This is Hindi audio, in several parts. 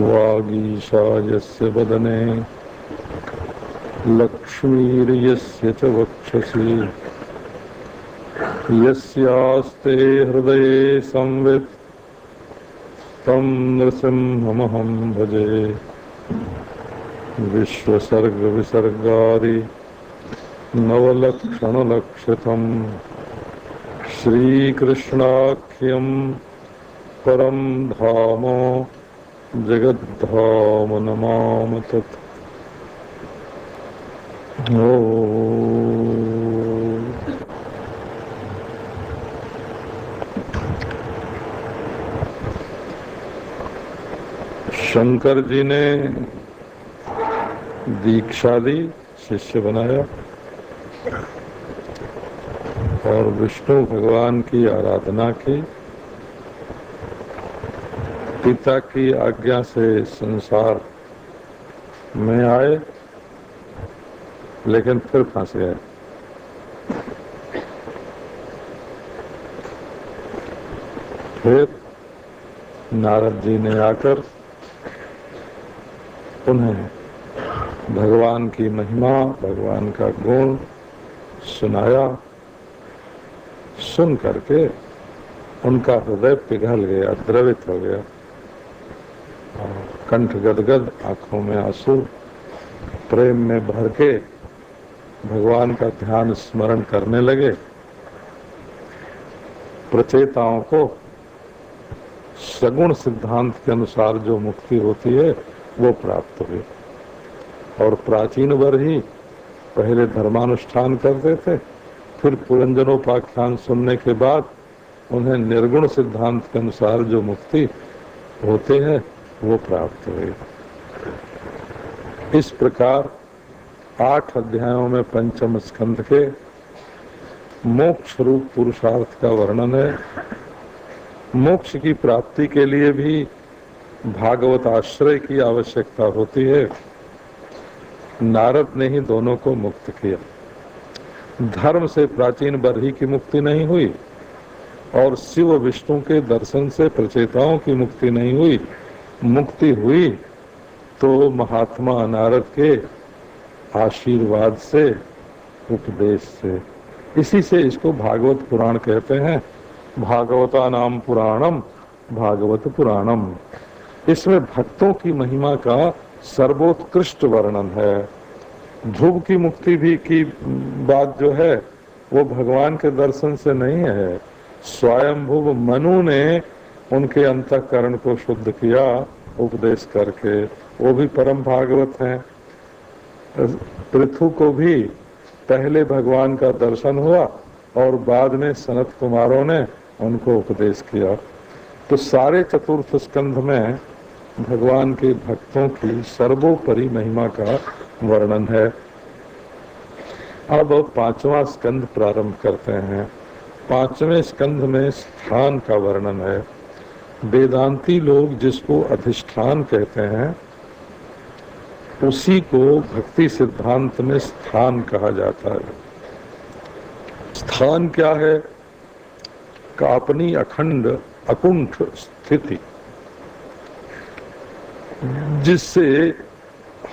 वागीशायस्य वदने लक्ष्मीर्यस्य च वक्षसि यस्यास्ते हृदये संवित् तं नृसिंहमहं भजे। विश्वसर्गविसर्गादि नवलक्षणलक्षितं श्रीकृष्णाख्यं परं धाम जगद्धाम नमामि तत्। शंकर जी ने दीक्षा दी, शिष्य बनाया और विष्णु भगवान की आराधना की। पिता की आज्ञा से संसार में आए, लेकिन फिर फंस गए। फिर नारद जी ने आकर उन्हें भगवान की महिमा, भगवान का गुण सुनाया। सुन करके उनका हृदय पिघल गया, द्रवित हो गया, कंठ गदगद, आंखों में आंसू, प्रेम में भर के भगवान का ध्यान स्मरण करने लगे। प्रचेताओं को सगुण सिद्धांत के अनुसार जो मुक्ति होती है वो प्राप्त हुई। और प्राचीन वर ही पहले धर्मानुष्ठान करते थे, फिर पुरंजनोपाख्यान सुनने के बाद उन्हें निर्गुण सिद्धांत के अनुसार जो मुक्ति होते हैं वो प्राप्त हुई। इस प्रकार 8 अध्यायों में पंचम स्कंध के मोक्ष रूप पुरुषार्थ का वर्णन है। मोक्ष की प्राप्ति के लिए भी भागवत आश्रय की आवश्यकता होती है। नारद ने ही दोनों को मुक्त किया। धर्म से प्राचीन बरही की मुक्ति नहीं हुई और शिव विष्णु के दर्शन से प्रचेताओं की मुक्ति नहीं हुई। मुक्ति हुई तो महात्मा नारद के आशीर्वाद से, उपदेश से। इसी से इसको भागवत पुराण कहते हैं। भागवता नाम पुराणम, भागवत पुराणम। इसमें भक्तों की महिमा का सर्वोत्कृष्ट वर्णन है। ध्रुव की मुक्ति भी की बात जो है वो भगवान के दर्शन से नहीं है। स्वयंभुव मनु ने उनके अंतःकरण को शुद्ध किया उपदेश करके, वो भी परम भागवत हैं। पृथु को भी पहले भगवान का दर्शन हुआ और बाद में सनत कुमारों ने उनको उपदेश किया। तो सारे चतुर्थ स्कंध में भगवान के भक्तों की सर्वोपरि महिमा का वर्णन है। अब 5वां स्कंध प्रारंभ करते हैं। 5वें स्कंध में स्थान का वर्णन है। वेदांती लोग जिसको अधिष्ठान कहते हैं उसी को भक्ति सिद्धांत में स्थान कहा जाता है। स्थान क्या है? का अपनी अखंड अकुंठ स्थिति, जिससे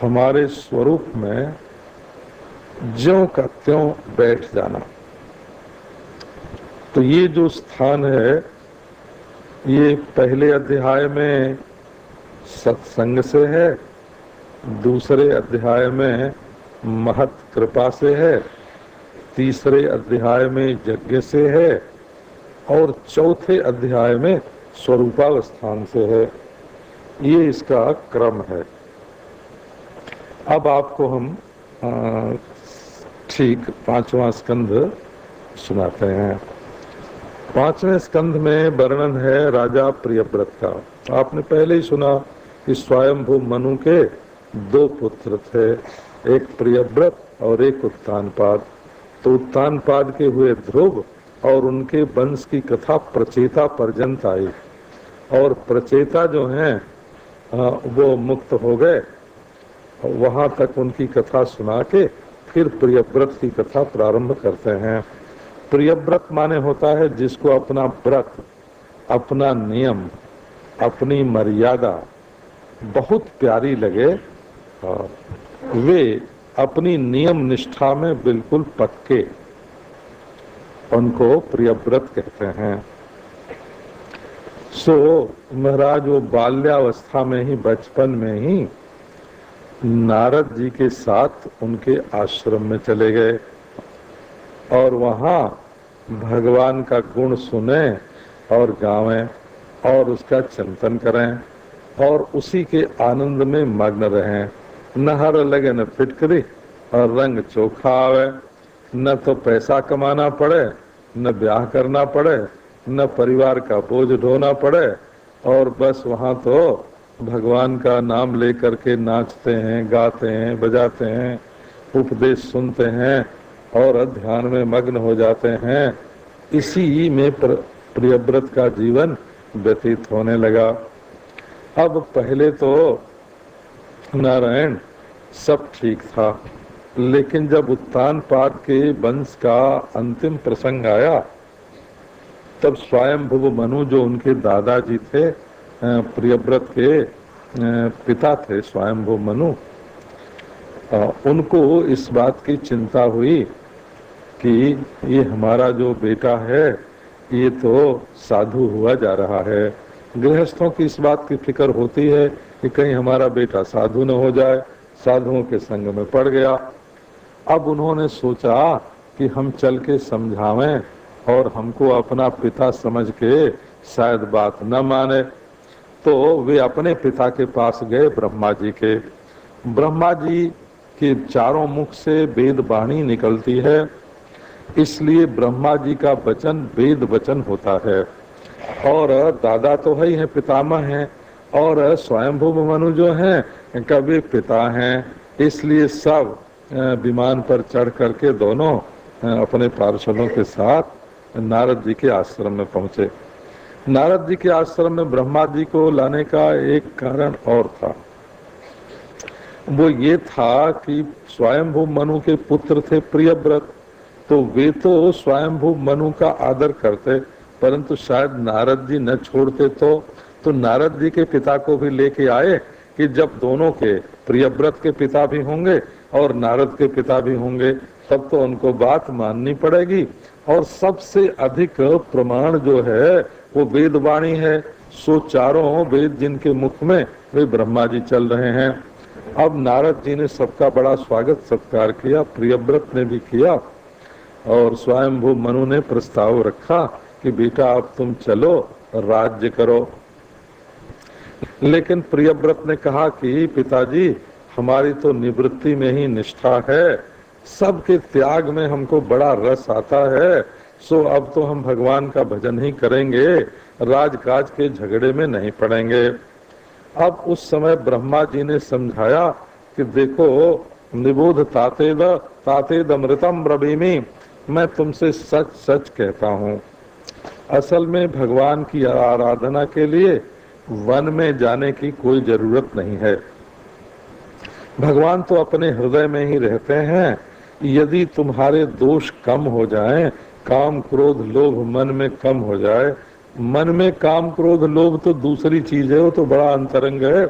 हमारे स्वरूप में ज्यों का त्यों बैठ जाना। तो ये जो स्थान है ये पहले अध्याय में सत्संग से है, दूसरे अध्याय में महत कृपा से है, तीसरे अध्याय में यज्ञ से है और चौथे अध्याय में स्वरूपावस्थान से है। ये इसका क्रम है। अब आपको हम ठीक 5वां स्कंध सुनाते हैं। 5वें स्कंध में वर्णन है राजा प्रियव्रत का। आपने पहले ही सुना कि स्वयंभू मनु के 2 पुत्र थे, एक प्रियव्रत और एक उत्तानपाद। तो उत्तानपाद के हुए ध्रुव और उनके वंश की कथा प्रचेता पर्यंत आई। और प्रचेता जो हैं वो मुक्त हो गए। वहां तक उनकी कथा सुना के फिर प्रियव्रत की कथा प्रारंभ करते हैं। प्रियव्रत माने होता है जिसको अपना व्रत, अपना नियम, अपनी मर्यादा बहुत प्यारी लगे, वे अपनी नियम निष्ठा में बिल्कुल पक्के, उनको प्रियव्रत कहते हैं। सो महाराज वो बाल्यावस्था में ही, बचपन में ही नारद जी के साथ उनके आश्रम में चले गए और वहाँ भगवान का गुण सुने और गावें और उसका चिंतन करें और उसी के आनंद में मग्न रहें। न हर लगे न फिटकरी और रंग चोखा आवे, न तो पैसा कमाना पड़े, न ब्याह करना पड़े, न परिवार का बोझ ढोना पड़े, और बस वहाँ तो भगवान का नाम लेकर के नाचते हैं, गाते हैं, बजाते हैं, उपदेश सुनते हैं और ध्यान में मग्न हो जाते हैं। इसी में प्रियव्रत का जीवन व्यतीत होने लगा। अब पहले तो नारायण सब ठीक था, लेकिन जब उत्तानपाद के वंश का अंतिम प्रसंग आया तब स्वयंभुव मनु जो उनके दादाजी थे, प्रियव्रत के पिता थे स्वयंभुव मनु, उनको इस बात की चिंता हुई कि ये हमारा जो बेटा है ये तो साधु हुआ जा रहा है। गृहस्थों की इस बात की फिक्र होती है कि कहीं हमारा बेटा साधु न हो जाए, साधुओं के संग में पड़ गया। अब उन्होंने सोचा कि हम चल के समझावें और हमको अपना पिता समझ के शायद बात न माने, तो वे अपने पिता के पास गए ब्रह्मा जी के। ब्रह्मा जी के चारों मुख से वेद वाणी निकलती है, इसलिए ब्रह्मा जी का वचन वेद वचन होता है। और दादा तो है ही है, पितामह हैं, और स्वयंभुव मनु जो हैं कभी पिता हैं, इसलिए सब विमान पर चढ़ करके दोनों अपने पार्षदों के साथ नारद जी के आश्रम में पहुंचे। नारद जी के आश्रम में ब्रह्मा जी को लाने का एक कारण और था। वो ये था कि स्वयंभुव मनु के पुत्र थे प्रियव्रत, तो वे तो स्वयंभुव मनु का आदर करते, परंतु शायद नारद जी न छोड़ते तो नारद जी के पिता को भी लेके आए कि जब दोनों के, प्रियव्रत के पिता भी होंगे और नारद के पिता भी होंगे, तब तो उनको बात माननी पड़ेगी। और सबसे अधिक प्रमाण जो है वो वेद वाणी है। सो चारों वेद जिनके मुख में, वे ब्रह्मा जी चल रहे हैं। अब नारद जी ने सबका बड़ा स्वागत सत्कार किया, प्रियव्रत ने भी किया, और स्वयंभुव मनु ने प्रस्ताव रखा कि बेटा अब तुम चलो राज्य करो। लेकिन प्रियव्रत ने कहा कि पिताजी हमारी तो निवृत्ति में ही निष्ठा है, सबके त्याग में हमको बड़ा रस आता है, सो अब तो हम भगवान का भजन ही करेंगे, राजकाज के झगड़े में नहीं पड़ेंगे। अब उस समय ब्रह्मा जी ने समझाया कि देखो निबोध तातेद अमृतम ब्रवीमि, मैं तुमसे सच सच कहता हूँ, असल में भगवान की आराधना के लिए वन में जाने की कोई जरूरत नहीं है। भगवान तो अपने हृदय में ही रहते हैं। यदि तुम्हारे दोष कम हो जाएं, काम क्रोध लोभ मन में कम हो जाए, मन में काम क्रोध लोभ तो दूसरी चीज है, वो तो बड़ा अंतरंग है।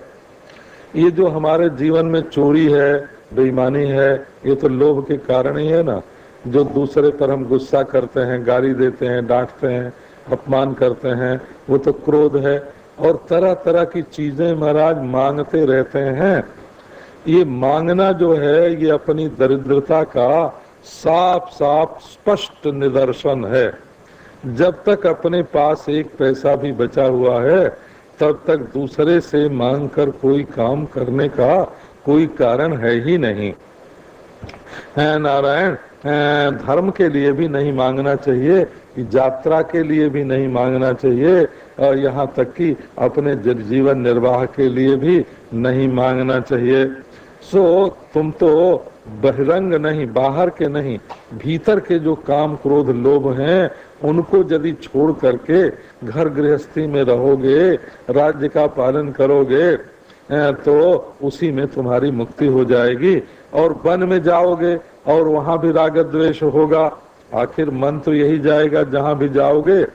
ये जो हमारे जीवन में चोरी है, बेईमानी है, ये तो लोभ के कारण ही है ना। जो दूसरे पर हम गुस्सा करते हैं, गाली देते हैं, डांटते हैं, अपमान करते हैं, वो तो क्रोध है। और तरह तरह की चीजें महाराज मांगते रहते हैं। ये मांगना जो है ये अपनी दरिद्रता का साफ साफ स्पष्ट निदर्शन है। जब तक अपने पास एक पैसा भी बचा हुआ है तब तक दूसरे से मांग कर कोई काम करने का कोई कारण है ही नहीं है। नारायण, धर्म के लिए भी नहीं मांगना चाहिए, यात्रा के लिए भी नहीं मांगना चाहिए, और यहाँ तक कि अपने जीवन निर्वाह के लिए भी नहीं मांगना चाहिए। सो तुम तो बहिरंग नहीं, बाहर के नहीं, भीतर के जो काम क्रोध लोभ हैं उनको यदि छोड़ करके घर गृहस्थी में रहोगे, राज्य का पालन करोगे, तो उसी में तुम्हारी मुक्ति हो जाएगी। और वन में जाओगे और वहां भी राग द्वेष होगा, आखिर मन तो यही जाएगा, जहां भी जाओगे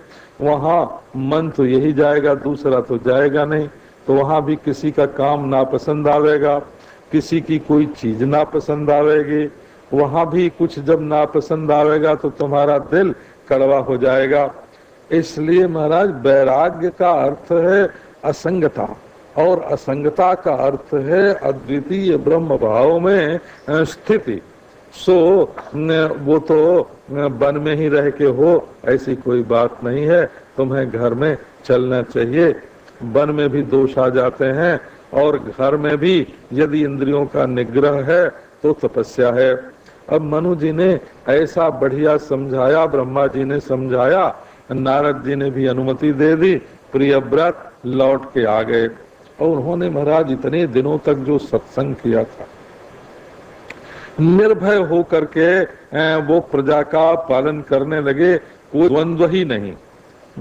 वहां मन तो यही जाएगा, दूसरा तो जाएगा नहीं। तो वहां भी किसी का काम नापसंद आवेगा, किसी की कोई चीज नापसंद आवेगी, वहां भी कुछ जब नापसंद आवेगा तो तुम्हारा दिल कड़वा हो जाएगा। इसलिए महाराज वैराग्य का अर्थ है असंगता, और असंगता का अर्थ है अद्वितीय ब्रह्म भाव में स्थिति। सो वो तो वन में ही रह के हो ऐसी कोई बात नहीं है, तुम्हें घर में चलना चाहिए। वन में भी दोष आ जाते हैं और घर में भी यदि इंद्रियों का निग्रह है तो तपस्या है। अब मनु जी ने ऐसा बढ़िया समझाया, ब्रह्मा जी ने समझाया, नारद जी ने भी अनुमति दे दी, प्रियव्रत लौट के आ गए। और उन्होंने महाराज इतने दिनों तक जो सत्संग किया था, निर्भय होकर के वो प्रजा का पालन करने लगे, कोई द्वंद्व ही नहीं।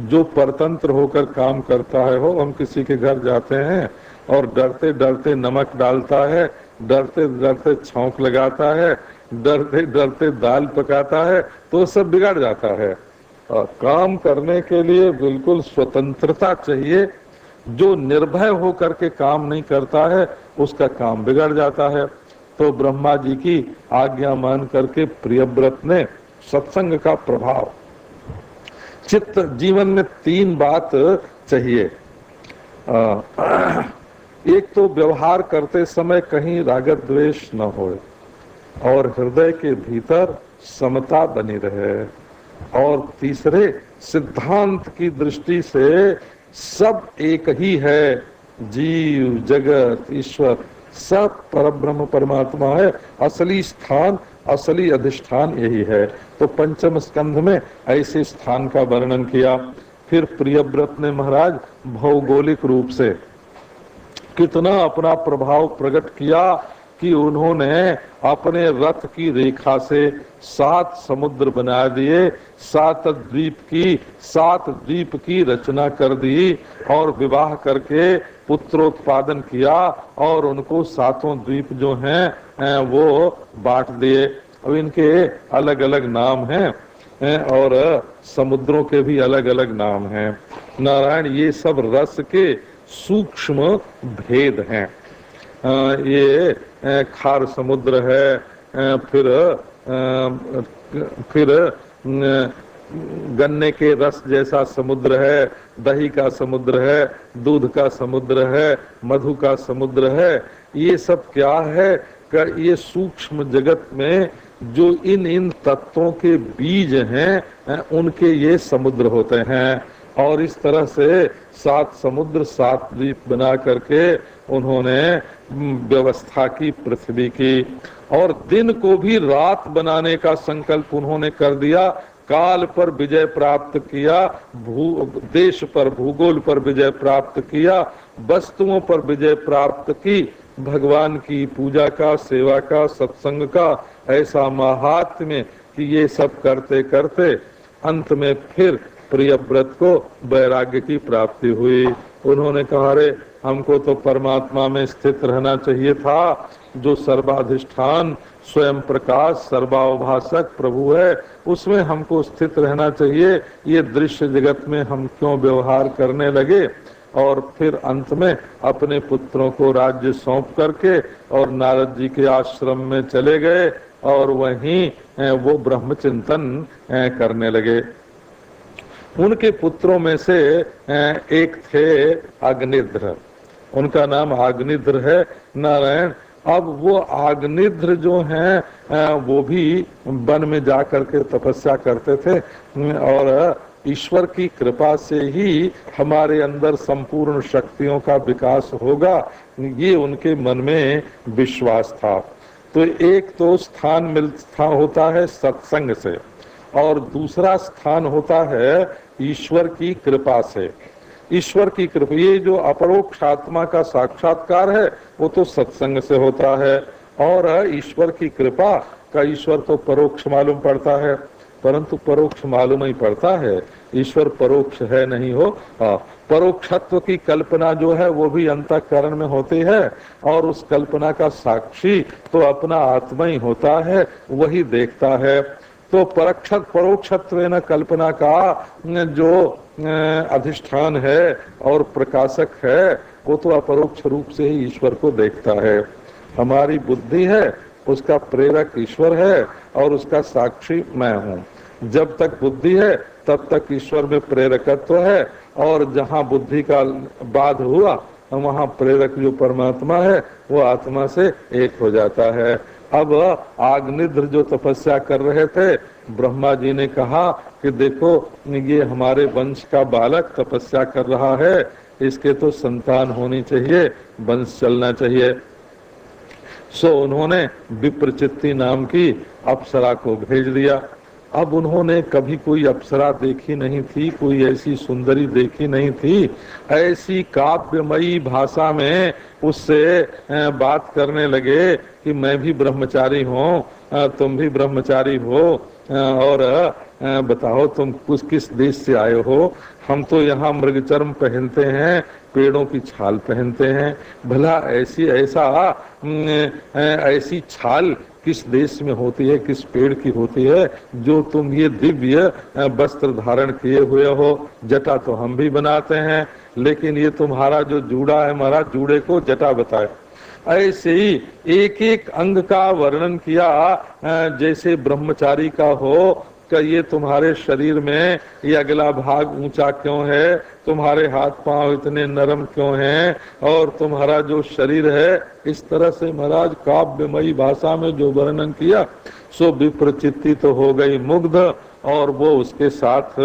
जो परतंत्र होकर काम करता है हो, हम किसी के घर जाते हैं और डरते डरते नमक डालता है, डरते डरते छौंक लगाता है, डरते डरते दाल पकाता है, तो सब बिगड़ जाता है। काम करने के लिए बिल्कुल स्वतंत्रता चाहिए। जो निर्भय होकर के काम नहीं करता है उसका काम बिगड़ जाता है। तो ब्रह्मा जी की आज्ञा मान करके प्रियव्रत ने सत्संग का प्रभाव, चित्त जीवन में तीन बात चाहिए। एक तो व्यवहार करते समय कहीं राग द्वेष न हो, और हृदय के भीतर समता बनी रहे, और तीसरे सिद्धांत की दृष्टि से सब एक ही है, जीव जगत ईश्वर सब परब्रह्म परमात्मा है, असली स्थान असली अधिष्ठान यही है। तो पंचम स्कंध में ऐसे स्थान का वर्णन किया। फिर प्रियव्रत ने महाराज भौगोलिक रूप से कितना अपना प्रभाव प्रकट किया कि उन्होंने अपने रथ की रेखा से 7 समुद्र बना दिए, 7 द्वीप की रचना कर दी, और विवाह करके पुत्रोत्पादन किया, और उनको 7 द्वीप जो हैं वो बांट दिए। अब इनके अलग अलग नाम हैं और समुद्रों के भी अलग अलग नाम हैं। नारायण, ये सब रस के सूक्ष्म भेद हैं। ये खार समुद्र है, फिर गन्ने के रस जैसा समुद्र है, दही का समुद्र है, दूध का समुद्र है, मधु का समुद्र है। ये सब क्या है कि ये सूक्ष्म जगत में जो इन तत्वों के बीज हैं उनके ये समुद्र होते हैं। और इस तरह से 7 समुद्र 7 द्वीप बना करके उन्होंने व्यवस्था की पृथ्वी की, और दिन को भी रात बनाने का संकल्प उन्होंने कर दिया। काल पर विजय प्राप्त किया, देश पर भूगोल पर विजय प्राप्त किया, वस्तुओं पर विजय प्राप्त की, भगवान की पूजा का, सेवा का, सत्संग का ऐसा महात्म्य कि ये सब करते करते अंत में फिर प्रियव्रत को वैराग्य की प्राप्ति हुई। उन्होंने कहा, रे हमको तो परमात्मा में स्थित रहना चाहिए था, जो सर्वाधिष्ठान स्वयं प्रकाश सर्वाभाषक प्रभु है, उसमें हमको स्थित रहना चाहिए। ये दृश्य जगत में हम क्यों व्यवहार करने लगे? और फिर अंत में अपने पुत्रों को राज्य सौंप करके और नारद जी के आश्रम में चले गए, और वहीं वो ब्रह्म चिंतन करने लगे। उनके पुत्रों में से एक थे अग्निध्र, उनका नाम अग्निध्र है। नारायण, अब वो अग्निध्र जो हैं वो भी वन में जा करके तपस्या करते थे, और ईश्वर की कृपा से ही हमारे अंदर संपूर्ण शक्तियों का विकास होगा, ये उनके मन में विश्वास था। तो एक तो स्थान मिलता होता है सत्संग से, और दूसरा स्थान होता है ईश्वर की कृपा से। ईश्वर की कृपा, ये जो अपरोक्ष आत्मा का साक्षात्कार है वो तो सत्संग से होता है, और ईश्वर की कृपा का ईश्वर तो परोक्ष मालूम पड़ता है। परंतु परोक्ष मालूम ही पड़ता है, ईश्वर परोक्ष है नहीं हो। परोक्षत्व की कल्पना जो है वो भी अंतःकरण में होती है, और उस कल्पना का साक्षी तो अपना आत्मा ही होता है, वही देखता है। तो परोक्षत्व न कल्पना का जो अधिष्ठान है और प्रकाशक है, वो तो अपरोक्ष रूप से ही ईश्वर को देखता है। हमारी बुद्धि है, उसका प्रेरक ईश्वर है और उसका साक्षी मैं हूँ। जब तक बुद्धि है तब तक ईश्वर में प्रेरकत्व है, और जहाँ बुद्धि का बाध हुआ वहाँ प्रेरक जो परमात्मा है वो आत्मा से एक हो जाता है। अब आग्निद्र जो तपस्या कर रहे थे, ब्रह्मा जी ने कहा कि देखो ये हमारे वंश का बालक तपस्या कर रहा है, इसके तो संतान होनी चाहिए, वंश चलना चाहिए। सो उन्होंने विप्रचित्ति नाम की अप्सरा को भेज दिया। अब उन्होंने कभी कोई अप्सरा देखी नहीं थी, कोई ऐसी सुंदरी देखी नहीं थी, ऐसी काव्यमयी भाषा में उससे बात करने लगे कि मैं भी ब्रह्मचारी हूँ, तुम भी ब्रह्मचारी हो, और बताओ तुम किस देश से आए हो। हम तो यहाँ मृगचर्म पहनते हैं, पेड़ों की छाल पहनते हैं, भला ऐसी छाल किस देश में होती है, किस पेड़ की होती है जो तुम ये दिव्य वस्त्र धारण किए हुए हो। जटा तो हम भी बनाते हैं, लेकिन ये तुम्हारा जो जूड़ा है, महाराज जूड़े को जटा बताए। ऐसे ही एक एक अंग का वर्णन किया, जैसे ब्रह्मचारी का हो कि ये तुम्हारे शरीर में ये अगला भाग ऊंचा क्यों है, तुम्हारे हाथ पांव इतने नरम क्यों हैं, और तुम्हारा जो शरीर है, इस तरह से महाराज काव्यमयी भाषा में जो वर्णन किया, सो विप्रचित्ति तो हो गई मुग्ध, और वो उसके साथ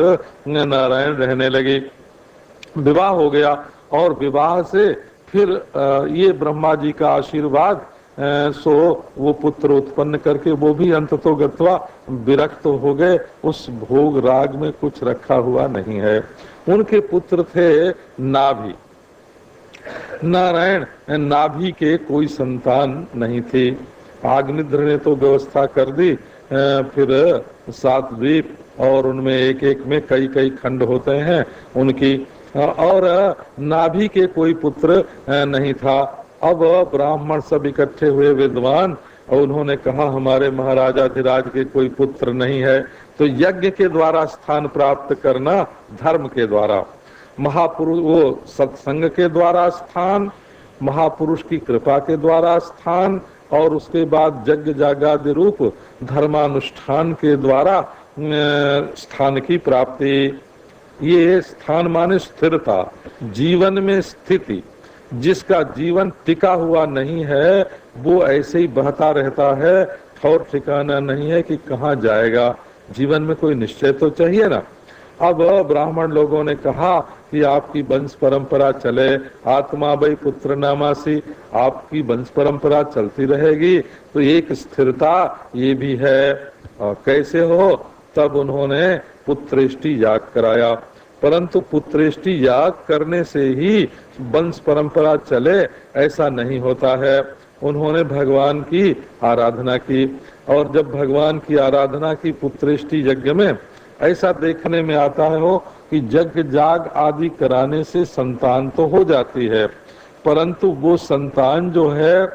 नारायण रहने लगी। विवाह हो गया, और विवाह से फिर ये ब्रह्मा जी का आशीर्वाद, सो वो पुत्र उत्पन्न करके वो भी अंततो गत्वा विरक्त हो गए। उस भोग राग में कुछ रखा हुआ नहीं है। उनके पुत्र थे नाभि। नारायण नाभि के कोई संतान नहीं थी। आग्निद्र ने तो व्यवस्था कर दी, फिर 7 द्वीप, और उनमें एक एक में कई कई खंड होते हैं उनकी, और नाभि के कोई पुत्र नहीं था। अब ब्राह्मण सब इकट्ठे हुए विद्वान, और उन्होंने कहा हमारे महाराजाधिराज के कोई पुत्र नहीं है, तो यज्ञ के द्वारा स्थान प्राप्त करना, धर्म के द्वारा, महापुरुष वो सत्संग के द्वारा स्थान, महापुरुष की कृपा के द्वारा स्थान, और उसके बाद यज्ञ जागादि रूप धर्मानुष्ठान के द्वारा स्थान की प्राप्ति। ये स्थान माने स्थिरता, जीवन में स्थिति। जिसका जीवन टिका हुआ नहीं है वो ऐसे ही बहता रहता है, ठौर ठिकाना नहीं है कि कहाँ जाएगा। जीवन में कोई निश्चय तो चाहिए ना। अब ब्राह्मण लोगों ने कहा कि आपकी वंश परंपरा चले, आत्मा वै पुत्र नामासी, आपकी वंश परंपरा चलती रहेगी, तो एक स्थिरता ये भी है। कैसे हो? तब उन्होंने पुत्रेष्टि याग कराया। परंतु पुत्रेष्टि याग करने से ही वंश परंपरा चले ऐसा नहीं होता है। उन्होंने भगवान की आराधना की, और जब भगवान की आराधना की पुत्रेष्टि यज्ञ में, ऐसा देखने में आता है हो कि यज्ञ जाग आदि कराने से संतान तो हो जाती है, परंतु वो संतान जो है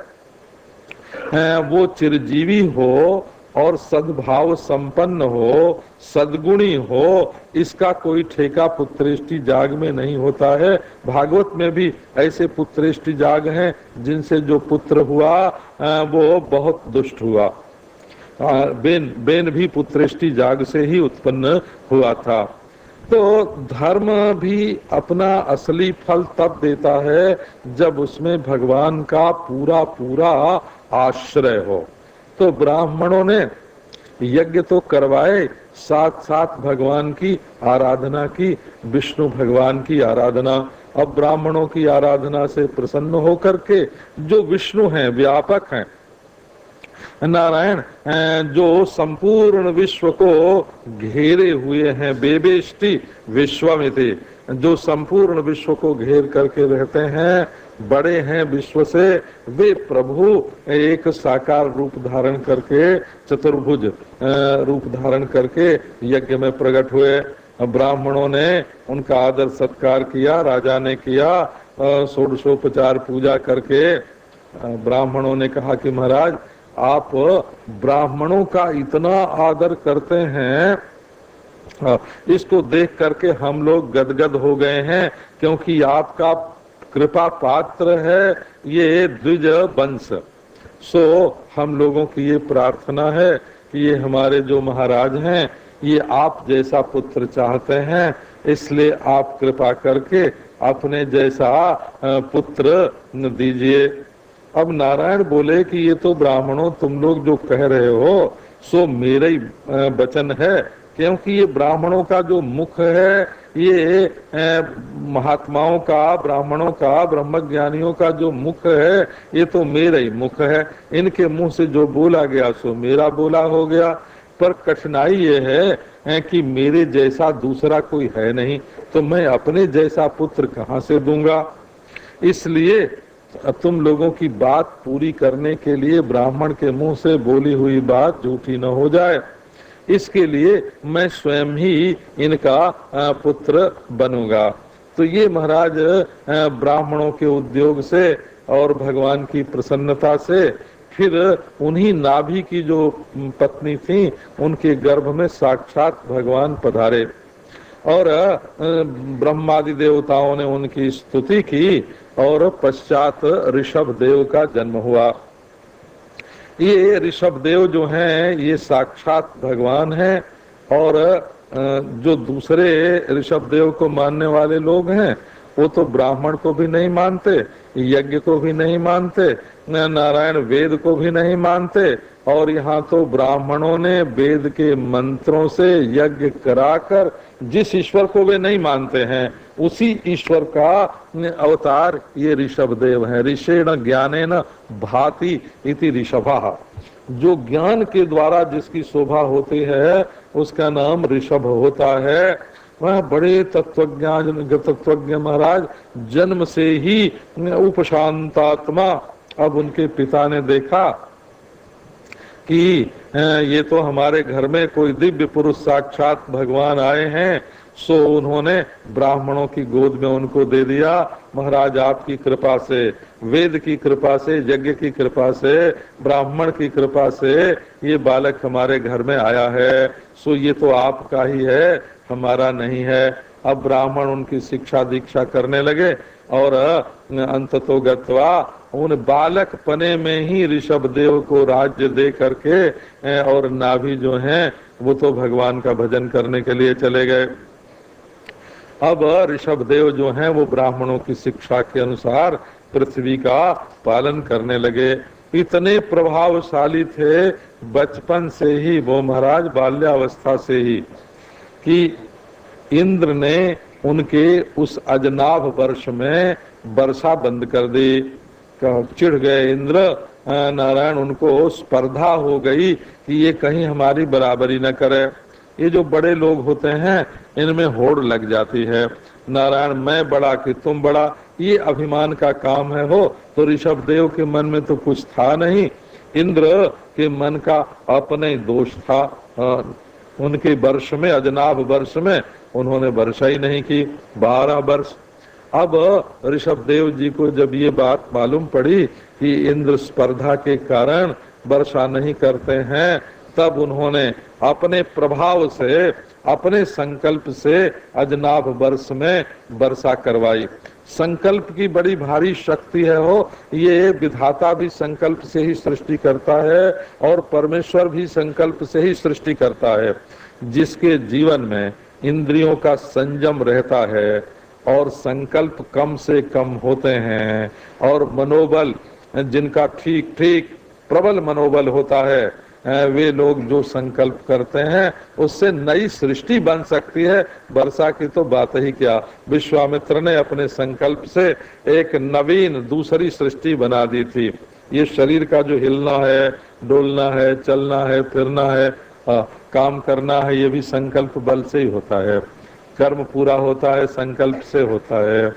वो चिरजीवी हो और सद्भाव संपन्न हो, सद्गुणी हो, इसका कोई ठेका पुत्रेष्टि जाग में नहीं होता है। भागवत में भी ऐसे पुत्रेष्टि जाग हैं जिनसे जो पुत्र हुआ वो बहुत दुष्ट हुआ। बेन भी पुत्रेष्टि जाग से ही उत्पन्न हुआ था। तो धर्म भी अपना असली फल तब देता है जब उसमें भगवान का पूरा पूरा आश्रय हो। तो ब्राह्मणों ने यज्ञ तो करवाए, साथ साथ भगवान की आराधना की, विष्णु भगवान की आराधना। अब ब्राह्मणों की आराधना से प्रसन्न होकर के जो विष्णु हैं, व्यापक हैं, नारायण जो संपूर्ण विश्व को घेरे हुए हैं, बेबेष्टि विश्वमिति, जो संपूर्ण विश्व को घेर करके रहते हैं, बड़े हैं विश्व से, वे प्रभु एक साकार रूप धारण करके, चतुर्भुज रूप धारण करके यज्ञ में प्रकट हुए। ब्राह्मणों ने उनका आदर सत्कार किया, राजा ने किया, षोडशोपचार पूजा करके। ब्राह्मणों ने कहा कि महाराज आप ब्राह्मणों का इतना आदर करते हैं, इसको देख करके हम लोग गदगद हो गए हैं, क्योंकि आपका कृपा पात्र है ये द्विज वंश। सो हम लोगों की ये प्रार्थना है कि ये हमारे जो महाराज हैं, ये आप जैसा पुत्र चाहते हैं, इसलिए आप कृपा करके अपने जैसा पुत्र दीजिए। अब नारायण बोले कि ये तो ब्राह्मणों तुम लोग जो कह रहे हो सो मेरा ही वचन है, क्योंकि ये ब्राह्मणों का जो मुख है, ये महात्माओं का, ब्राह्मणों का, ब्रह्मज्ञानियों का जो मुख है, ये तो मेरा ही मुख है। इनके मुंह से जो बोला गया सो मेरा बोला हो गया। पर कठिनाई ये है कि मेरे जैसा दूसरा कोई है नहीं, तो मैं अपने जैसा पुत्र कहाँ से दूंगा। इसलिए तुम लोगों की बात पूरी करने के लिए ब्राह्मण के मुंह से बोली हुई बात झूठी न हो जाए, इसके लिए मैं स्वयं ही इनका पुत्र बनूंगा। तो ये महाराज ब्राह्मणों के उद्योग से और भगवान की प्रसन्नता से फिर उन्हीं नाभि की जो पत्नी थी उनके गर्भ में साक्षात भगवान पधारे और ब्रह्मादि देवताओं ने उनकी स्तुति की और पश्चात ऋषभ देव का जन्म हुआ। ये ऋषभ देव जो हैं ये साक्षात भगवान हैं और जो दूसरे ऋषभ देव को मानने वाले लोग हैं वो तो ब्राह्मण को भी नहीं मानते, यज्ञ को भी नहीं मानते, नारायण वेद को भी नहीं मानते, और यहाँ तो ब्राह्मणों ने वेद के मंत्रों से यज्ञ कराकर जिस ईश्वर को वे नहीं मानते हैं उसी ईश्वर का अवतार ये ऋषभ देव है। ऋषेण ज्ञानेन भाति इति ऋषभः। जो ज्ञान के द्वारा जिसकी शोभा होती है उसका नाम ऋषभ होता है। वह बड़े तत्वज्ञ महाराज जन्म से ही उपशांतात्मा। अब उनके पिता ने देखा कि ये तो हमारे घर में कोई दिव्य पुरुष साक्षात भगवान आए हैं, सो उन्होंने ब्राह्मणों की गोद में उनको दे दिया। महाराज आपकी कृपा से, वेद की कृपा से, यज्ञ की कृपा से, ब्राह्मण की कृपा से ये बालक हमारे घर में आया है, सो ये तो आपका ही है, हमारा नहीं है। अब ब्राह्मण उनकी शिक्षा दीक्षा करने लगे और अंततो गत्वा उन बालक पने में ही ऋषभ देव को राज्य दे करके और नाभि जो हैं वो तो भगवान का भजन करने के लिए चले गए। अब ऋषभ देव जो हैं वो ब्राह्मणों की शिक्षा के अनुसार पृथ्वी का पालन करने लगे। इतने प्रभावशाली थे बचपन से ही वो महाराज, बाल्यावस्था से ही, कि इंद्र ने उनके उस अजनाभ वर्ष में वर्षा बंद कर दी। चिढ़ गए इंद्र नारायण, उनको स्पर्धा हो गई कि ये कहीं हमारी बराबरी न करे। ये जो बड़े लोग होते हैं इनमें होड़ लग जाती है, नारायण मैं बड़ा कि तुम बड़ा, ये अभिमान का काम है। हो तो ऋषभ देव के मन में तो कुछ था नहीं, इंद्र के मन का अपने दोष था। उनके वर्ष में, अजनाभ वर्ष में उन्होंने वर्षा ही नहीं की 12 वर्ष। अब ऋषभ देव जी को जब ये बात मालूम पड़ी कि इंद्र स्पर्धा के कारण वर्षा नहीं करते हैं, तब उन्होंने अपने प्रभाव से, अपने संकल्प से अजनाभ वर्ष में वर्षा करवाई। संकल्प की बड़ी भारी शक्ति है। हो ये विधाता भी संकल्प से ही सृष्टि करता है और परमेश्वर भी संकल्प से ही सृष्टि करता है। जिसके जीवन में इंद्रियों का संयम रहता है और संकल्प कम से कम होते हैं और मनोबल जिनका ठीक ठीक प्रबल मनोबल होता है, वे लोग जो संकल्प करते हैं उससे नई सृष्टि बन सकती है। वर्षा की तो बात ही क्या, विश्वामित्र ने अपने संकल्प से एक नवीन दूसरी सृष्टि बना दी थी। ये शरीर का जो हिलना है, डोलना है, चलना है, फिरना है, काम करना है, ये भी संकल्प बल से ही होता है। कर्म पूरा होता है संकल्प से होता है,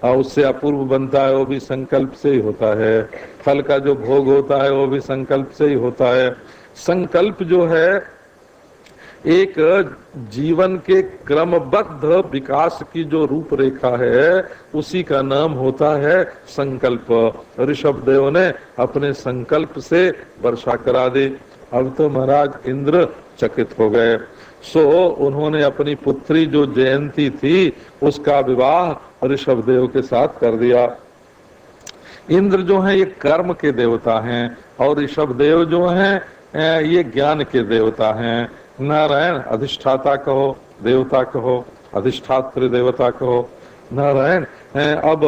और उससे अपूर्व बनता है वो भी संकल्प से ही होता है, फल का जो भोग होता है वो भी संकल्प से ही होता है। संकल्प जो है एक जीवन के क्रमबद्ध विकास की जो रूपरेखा है उसी का नाम होता है संकल्प। ऋषभ देव ने अपने संकल्प से वर्षा करा दी। अब तो महाराज इंद्र चकित हो गए। सो उन्होंने अपनी पुत्री जो जयंती थी उसका विवाह ऋषभ देव के साथ कर दिया। इंद्र जो है ये कर्म के देवता हैं और ऋषभ देव जो हैं ये ज्ञान के देवता हैं। नारायण अधिष्ठाता कहो, देवता कहो, अधिष्ठात्र देवता कहो, नारायण। अब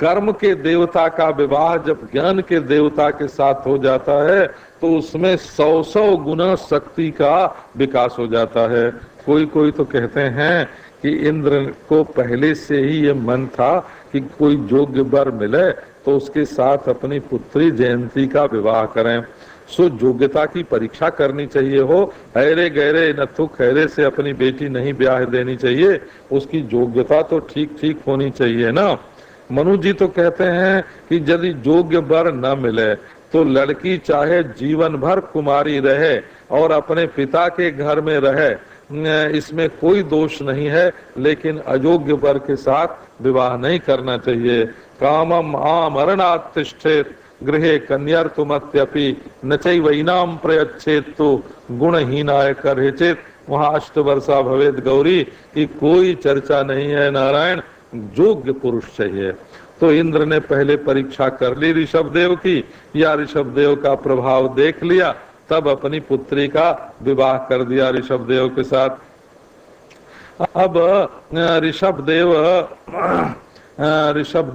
कर्म के देवता का विवाह जब ज्ञान के देवता के साथ हो जाता है तो उसमें 100 गुना शक्ति का विकास हो जाता है। कोई कोई तो कहते हैं कि इंद्र को पहले से ही ये मन था कि कोई योग्य वर मिले तो उसके साथ अपनी पुत्री जयंती का विवाह करें। सो योग्यता की परीक्षा करनी चाहिए हो, हैरे गहरे नथु खैरे से अपनी बेटी नहीं ब्याह देनी चाहिए, उसकी योग्यता तो ठीक ठीक होनी चाहिए ना। मनु जी तो कहते हैं कि यदि योग्य वर न मिले तो लड़की चाहे जीवन भर कुमारी रहे और अपने पिता के घर में रहे, इसमें कोई दोष नहीं है, लेकिन अयोग्य वर के साथ विवाह नहीं करना चाहिए। कामम आमरणात् तिष्ठेत् गृहे कन्यार्तुमत्यपि न चैवैनाम प्रयच्छेत्तु गुणहीनाय कर्हिचित्। वहाँ 8 वर्षा भवेद गौरी की कोई चर्चा नहीं है। नारायण योग्य पुरुष चाहिए। तो इंद्र ने पहले परीक्षा कर ली ऋषभ देव की, या ऋषभ देव का प्रभाव देख लिया, तब अपनी पुत्री का विवाह कर दिया ऋषभ देव के साथ। अब ऋषभ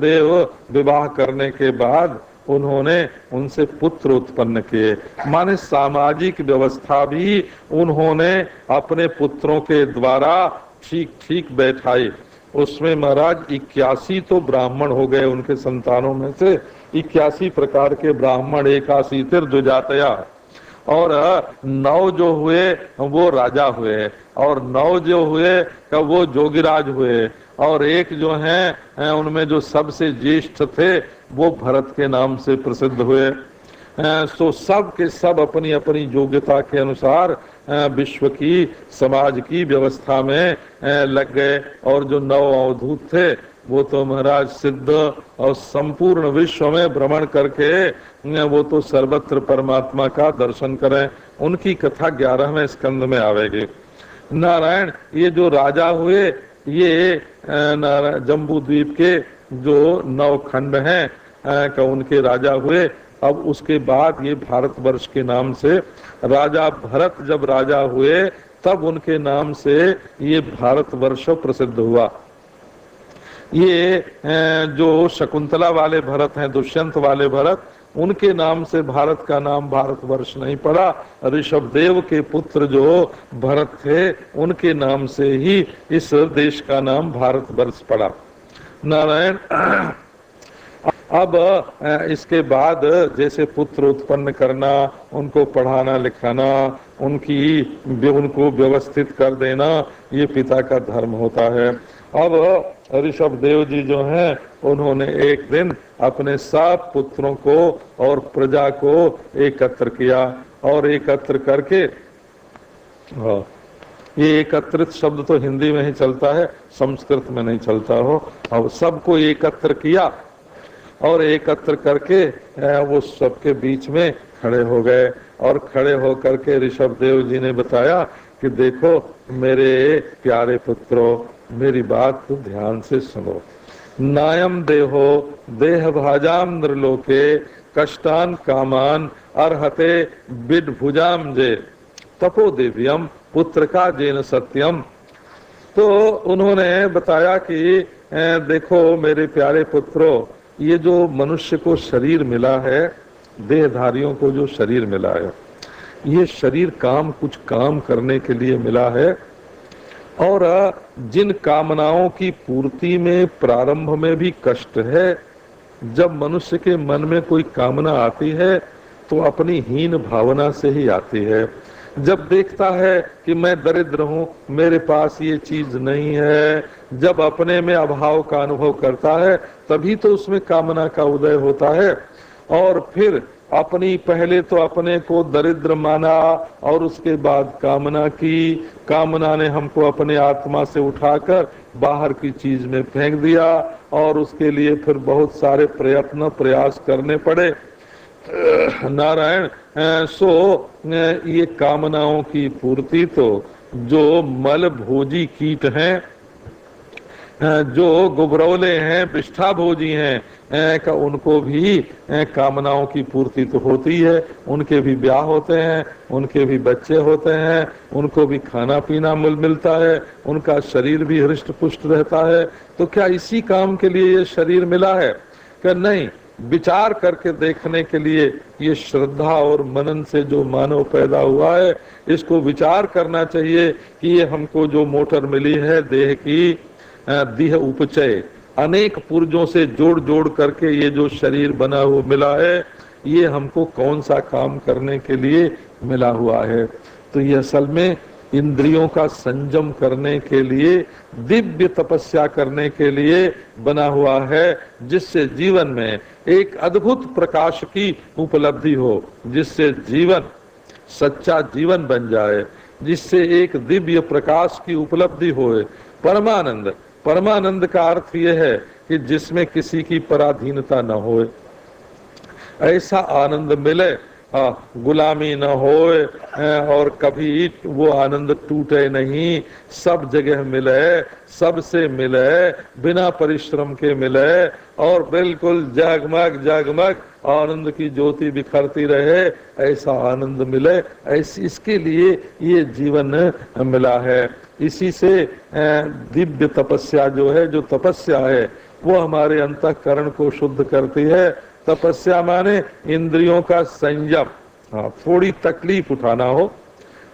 देव विवाह करने के बाद उन्होंने उनसे पुत्र उत्पन्न किए, माने सामाजिक व्यवस्था भी उन्होंने अपने पुत्रों के द्वारा ठीक ठीक बैठाई। उसमें महाराज 81 तो ब्राह्मण हो गए, उनके संतानों में से 81 प्रकार के ब्राह्मण, 81 दुजातया, और 9 जो हुए वो राजा हुए, और 9 जो हुए वो जोगिराज हुए, और एक जो हैं उनमें जो सबसे ज्येष्ठ थे वो भरत के नाम से प्रसिद्ध हुए। सो सब के सब अपनी अपनी योग्यता के अनुसार विश्व की समाज की व्यवस्था में लग गए। और जो 9 अवधूत थे वो तो महाराज सिद्ध और संपूर्ण विश्व में भ्रमण करके वो तो सर्वत्र परमात्मा का दर्शन करें। उनकी कथा 11वें स्कंद में आवेगी। नारायण ये जो राजा हुए ये जम्बू द्वीप के जो 9 खंड हैं का उनके राजा हुए। अब उसके बाद ये भारतवर्ष के नाम से राजा भरत जब राजा हुए तब उनके नाम से ये भारतवर्ष प्रसिद्ध हुआ। ये जो शकुंतला वाले भरत हैं, दुष्यंत वाले भरत, उनके नाम से भारत का नाम भारतवर्ष नहीं पड़ा। ऋषभ देव के पुत्र जो भरत थे उनके नाम से ही इस देश का नाम भारतवर्ष पड़ा। नारायण अब इसके बाद जैसे पुत्र उत्पन्न करना, उनको पढ़ाना लिखाना, उनको व्यवस्थित कर देना, ये पिता का धर्म होता है। अब ऋषभ देव जी जो हैं उन्होंने एक दिन अपने 7 पुत्रों को और प्रजा को एकत्र किया, और एकत्र करके, ये एकत्रित शब्द तो हिंदी में ही चलता है, संस्कृत में नहीं चलता हो। अब सबको एकत्र किया और एकत्र करके वो सबके बीच में खड़े हो गए, और खड़े हो करके ऋषभ देव जी ने बताया कि देखो मेरे प्यारे पुत्रों, मेरी बात तो ध्यान से सुनो। नायम देहो देह भाजाम नृलोके कष्टान कामान अर्हते बिड भुजाम जे तपो देव्यम पुत्र का जेन सत्यम। तो उन्होंने बताया कि देखो मेरे प्यारे पुत्रों, ये जो मनुष्य को शरीर मिला है, देहधारियों को जो शरीर मिला है, ये शरीर कुछ काम करने के लिए मिला है, और जिन कामनाओं की पूर्ति में प्रारंभ में भी कष्ट है। जब मनुष्य के मन में कोई कामना आती है तो अपनी हीन भावना से ही आती है। जब देखता है कि मैं दरिद्र हूँ, मेरे पास ये चीज नहीं है, जब अपने में अभाव का अनुभव करता है, तभी तो उसमें कामना का उदय होता है। और फिर अपनी पहले तो अपने को दरिद्र माना और उसके बाद कामना की। कामना ने हमको अपने आत्मा से उठाकर बाहर की चीज में फेंक दिया और उसके लिए फिर बहुत सारे प्रयत्न प्रयास करने पड़े। नारायण, ये कामनाओं की पूर्ति तो जो मल भोजी कीट हैं, जो गुबरौले हैं, विष्ठा भोजी हैं, का उनको भी कामनाओं की पूर्ति तो होती है। उनके भी ब्याह होते हैं, उनके भी बच्चे होते हैं, उनको भी खाना पीना मिलता है, उनका शरीर भी हृष्ट पुष्ट रहता है। तो क्या इसी काम के लिए ये शरीर मिला है? क्या नहीं, विचार करके देखने के लिए ये श्रद्धा और मनन से जो मानव पैदा हुआ है, इसको विचार करना चाहिए कि ये हमको जो मोटर मिली है देह की, देह उपचय अनेक पुर्जों से जोड़ जोड़ करके ये जो शरीर बना हुआ मिला है, ये हमको कौन सा काम करने के लिए मिला हुआ है? तो ये असल में इंद्रियों का संयम करने के लिए, दिव्य तपस्या करने के लिए बना हुआ है, जिससे जीवन में एक अद्भुत प्रकाश की उपलब्धि हो, जिससे जीवन सच्चा जीवन बन जाए, जिससे एक दिव्य प्रकाश की उपलब्धि होए। परमानंद, परमानंद का अर्थ यह है कि जिसमें किसी की पराधीनता न होए, ऐसा आनंद मिले, गुलामी न होए, और कभी वो आनंद टूटे नहीं, सब जगह मिले, सबसे मिले, बिना परिश्रम के मिले, और बिल्कुल जगमग जगमग आनंद की ज्योति बिखरती रहे, ऐसा आनंद मिले। ऐसी इसके लिए ये जीवन मिला है। इसी से दिव्य तपस्या जो है, जो तपस्या है, वो हमारे अंतःकरण को शुद्ध करती है। तपस्या माने इंद्रियों का संयम। थोड़ी तकलीफ उठाना हो,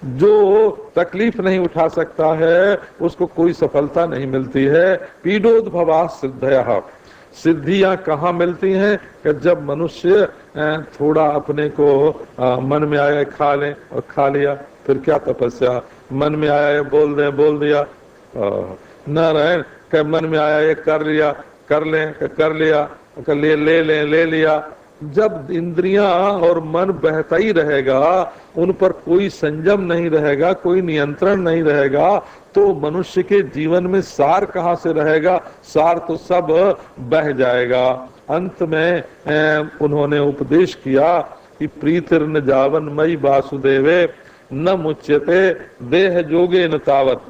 जो तकलीफ नहीं उठा सकता है उसको कोई सफलता नहीं मिलती है। पीडोद्भवा सिद्धयः, सिद्धियां कहाँ मिलती हैं? कि जब मनुष्य थोड़ा अपने को मन में आया खा ले और खा लिया, फिर क्या तपस्या? मन में आया बोल दिया, नारायण, के मन में आया ये कर लिया, कर लिया, ले लिया। जब इंद्रियां और मन बहता ही रहेगा, उन पर कोई संयम नहीं रहेगा, कोई नियंत्रण नहीं रहेगा, तो मनुष्य के जीवन में सार कहाँ से रहेगा? सार तो सब बह जाएगा। अंत में उन्होंने उपदेश किया कि प्रीतिर्न जावन मई वासुदेवे न मुच्यते देह जोगे न तावत।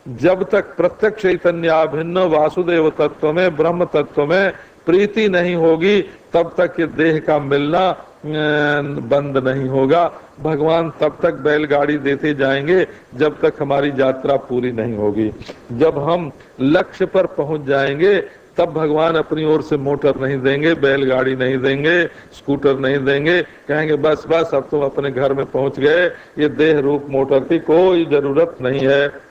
जब तक प्रत्यक्ष चैतन्याभिन्न वासुदेव तत्व में, ब्रह्म तत्व में प्रीति नहीं होगी, तब तक ये देह का मिलना बंद नहीं होगा। भगवान तब तक बैलगाड़ी देते जाएंगे जब तक हमारी यात्रा पूरी नहीं होगी। जब हम लक्ष्य पर पहुंच जाएंगे, तब भगवान अपनी ओर से मोटर नहीं देंगे, बैलगाड़ी नहीं देंगे, स्कूटर नहीं देंगे। कहेंगे बस बस, अब तुम अपने घर में पहुंच गए, ये देह रूप मोटर की कोई जरूरत नहीं है।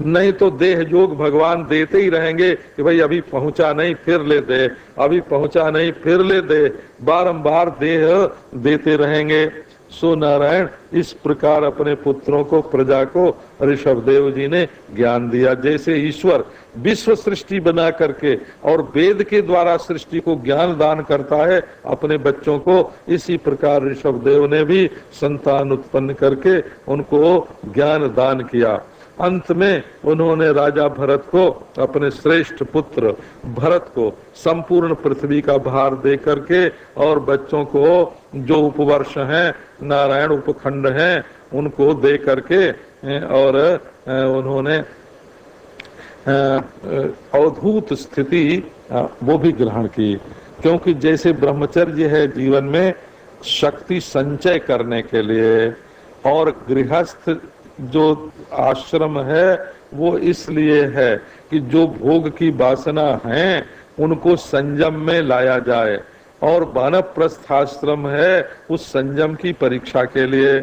नहीं तो देह जोग भगवान देते ही रहेंगे कि भाई अभी पहुंचा नहीं फिर ले दे, अभी पहुंचा नहीं फिर ले दे, बारंबार देह देते रहेंगे। सो नारायण, इस प्रकार अपने पुत्रों को, प्रजा को ऋषभदेव जी ने ज्ञान दिया। जैसे ईश्वर विश्व सृष्टि बना करके और वेद के द्वारा सृष्टि को ज्ञान दान करता है अपने बच्चों को, इसी प्रकार ऋषभदेव ने भी संतान उत्पन्न करके उनको ज्ञान दान किया। अंत में उन्होंने राजा भरत को, अपने श्रेष्ठ पुत्र भरत को संपूर्ण पृथ्वी का भार दे करके, और बच्चों को जो उपवर्ष हैं, नारायण उपखंड हैं, उनको दे करके, और उन्होंने अद्भुत स्थिति वो भी ग्रहण की। क्योंकि जैसे ब्रह्मचर्य है जीवन में शक्ति संचय करने के लिए, और गृहस्थ जो आश्रम है वो इसलिए है कि जो भोग की वासना है उनको संयम में लाया जाए, और वानप्रस्थ आश्रम है उस संयम की परीक्षा के लिए,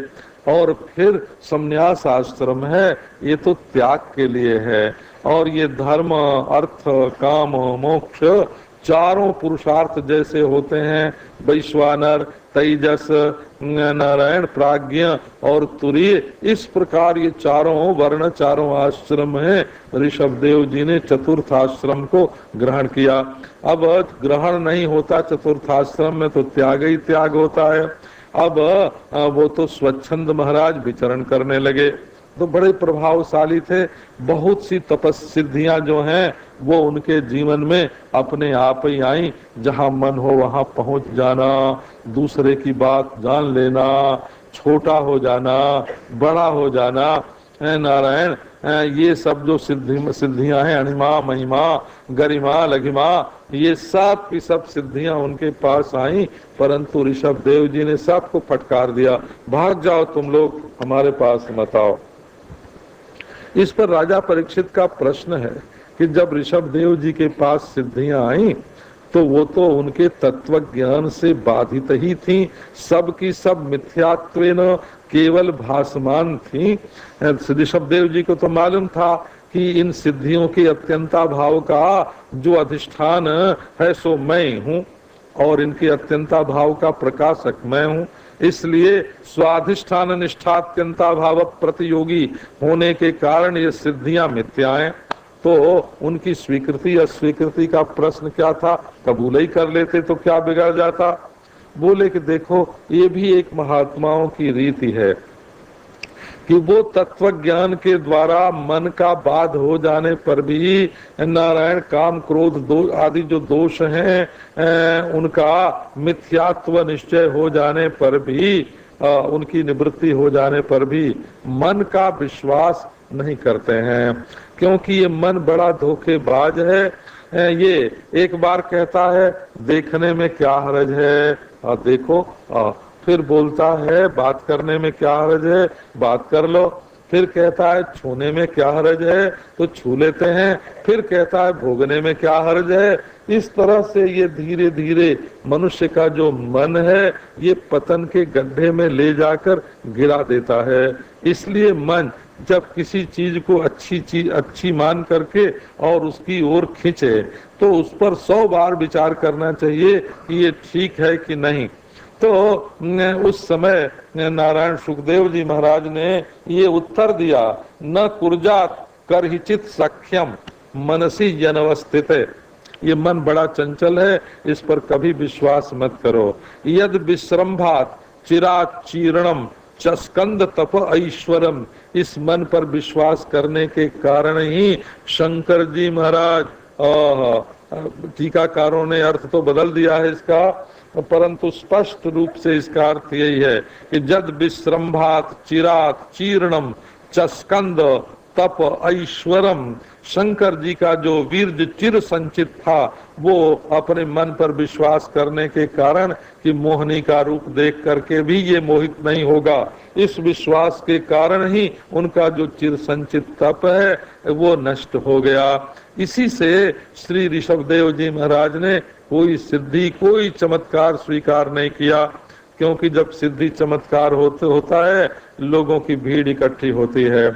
और फिर संन्यास आश्रम है, ये तो त्याग के लिए है। और ये धर्म, अर्थ, काम, मोक्ष चारों पुरुषार्थ जैसे होते हैं, वैश्वानर, तेजस, नारायण, प्राज्ञ और तुरीय, इस प्रकार ये चारों वर्ण, चारों आश्रम हैं। ऋषभदेव जी ने चतुर्थ आश्रम को ग्रहण किया। अब ग्रहण नहीं होता चतुर्थ आश्रम में तो त्याग ही त्याग होता है। अब वो तो स्वच्छंद महाराज विचरण करने लगे, तो बड़े प्रभावशाली थे। बहुत सी तपस्सिद्धियां जो हैं वो उनके जीवन में अपने आप ही आई। जहां मन हो वहां पहुंच जाना, दूसरे की बात जान लेना, छोटा हो जाना, बड़ा हो जाना, नारायण, ये सब जो सिद्धियां हैं, अणिमा, महिमा, गरिमा, लघिमा, ये सब की सब सिद्धियां उनके पास आई। परंतु ऋषभ देव जी ने सबको फटकार दिया, भाग जाओ तुम लोग, हमारे पास मत आओ। इस पर राजा परीक्षित का प्रश्न है कि जब ऋषभ देव जी के पास सिद्धियां आई तो वो तो उनके तत्व ज्ञान से बाधित ही थी, सब की सब मिथ्यात्वेन केवल भासमान थी। ऋषभ देव जी को तो मालूम था कि इन सिद्धियों के अत्यंता भाव का जो अधिष्ठान है सो मैं हूँ, और इनके अत्यंता भाव का प्रकाशक मैं हूँ। इसलिए स्वाधिष्ठान निष्ठात्यंता भाव प्रतियोगी होने के कारण ये सिद्धियां मिथ्या हैं। तो उनकी स्वीकृति अस्वीकृति का प्रश्न क्या था, कबूल ही कर लेते तो क्या बिगड़ जाता। बोले कि देखो, ये भी एक महात्माओं की रीति है कि वो तत्व ज्ञान के द्वारा मन का बाध हो जाने पर भी नारायण काम क्रोध आदि जो दोष हैं उनका मिथ्यात्व निश्चय हो जाने पर भी, उनकी निवृत्ति हो जाने पर भी मन का विश्वास नहीं करते हैं, क्योंकि ये मन बड़ा धोखेबाज है। ये एक बार कहता है देखने में क्या हर्ज है, देखो, फिर बोलता है बात करने में क्या हर्ज है, बात कर लो। फिर कहता है छूने में क्या हर्ज है, तो छू लेते हैं। फिर कहता है भोगने में क्या हर्ज है। इस तरह से ये धीरे धीरे मनुष्य का जो मन है ये पतन के गड्ढे में ले जाकर गिरा देता है। इसलिए मन जब किसी चीज को अच्छी मान करके और उसकी ओर खींचे तो उस पर 100 बार विचार करना चाहिए कि ये ठीक है कि नहीं। तो उस समय नारायण सुखदेव जी महाराज ने ये उत्तर दिया, न कुर्जात करहिचित सख्यम मनसी जनवस्थित। ये मन बड़ा चंचल है, इस पर कभी विश्वास मत करो। यद विश्रम्भात चिरात चीर्णम चस्कंद तप ऐश्वरम। इस मन पर विश्वास करने के कारण ही शंकर जी महाराज, टीकाकारों ने अर्थ तो बदल दिया है इसका, परंतु स्पष्ट रूप से इसका अर्थ यही है कि जद विश्रम्भात चिरात चीर्णम चस्कंद तप ऐश्वरम। शंकर जी का जो वीर्य चिर संचित था वो अपने मन पर विश्वास करने के कारण कि मोहिनी का रूप देख करके भी ये मोहित नहीं होगा, इस विश्वास के कारण ही उनका जो चिर संचित तप है वो नष्ट हो गया। इसी से श्री ऋषभदेव जी महाराज ने कोई सिद्धि कोई चमत्कार स्वीकार नहीं किया, क्योंकि जब सिद्धि चमत्कार होता है लोगों की भीड़ इकट्ठी होती है।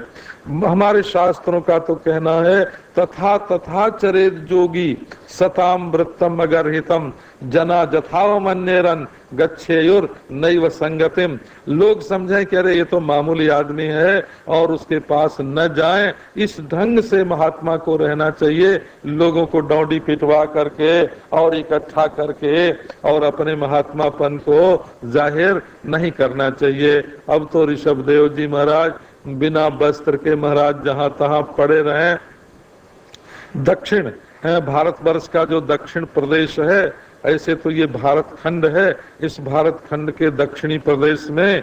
हमारे शास्त्रों का तो कहना है तथा तथा चरेत जोगी सताम वृत्तम अगर हितम जना जथावमन्यरन गच्छेयुर नैव संगतिम। लोग समझें कि अरे ये तो मामूली आदमी है और उसके पास न जाएं, इस ढंग से महात्मा को रहना चाहिए। लोगों को डौंडी पिटवा करके और इकट्ठा करके और अपने महात्मापन को जाहिर नहीं करना चाहिए। अब तो ऋषभदेव जी महाराज बिना वस्त्र के महाराज जहां तहां पड़े रहे। दक्षिण भारतवर्ष का जो दक्षिण प्रदेश है, ऐसे तो ये भारत खंड है, इस भारत खंड के दक्षिणी प्रदेश में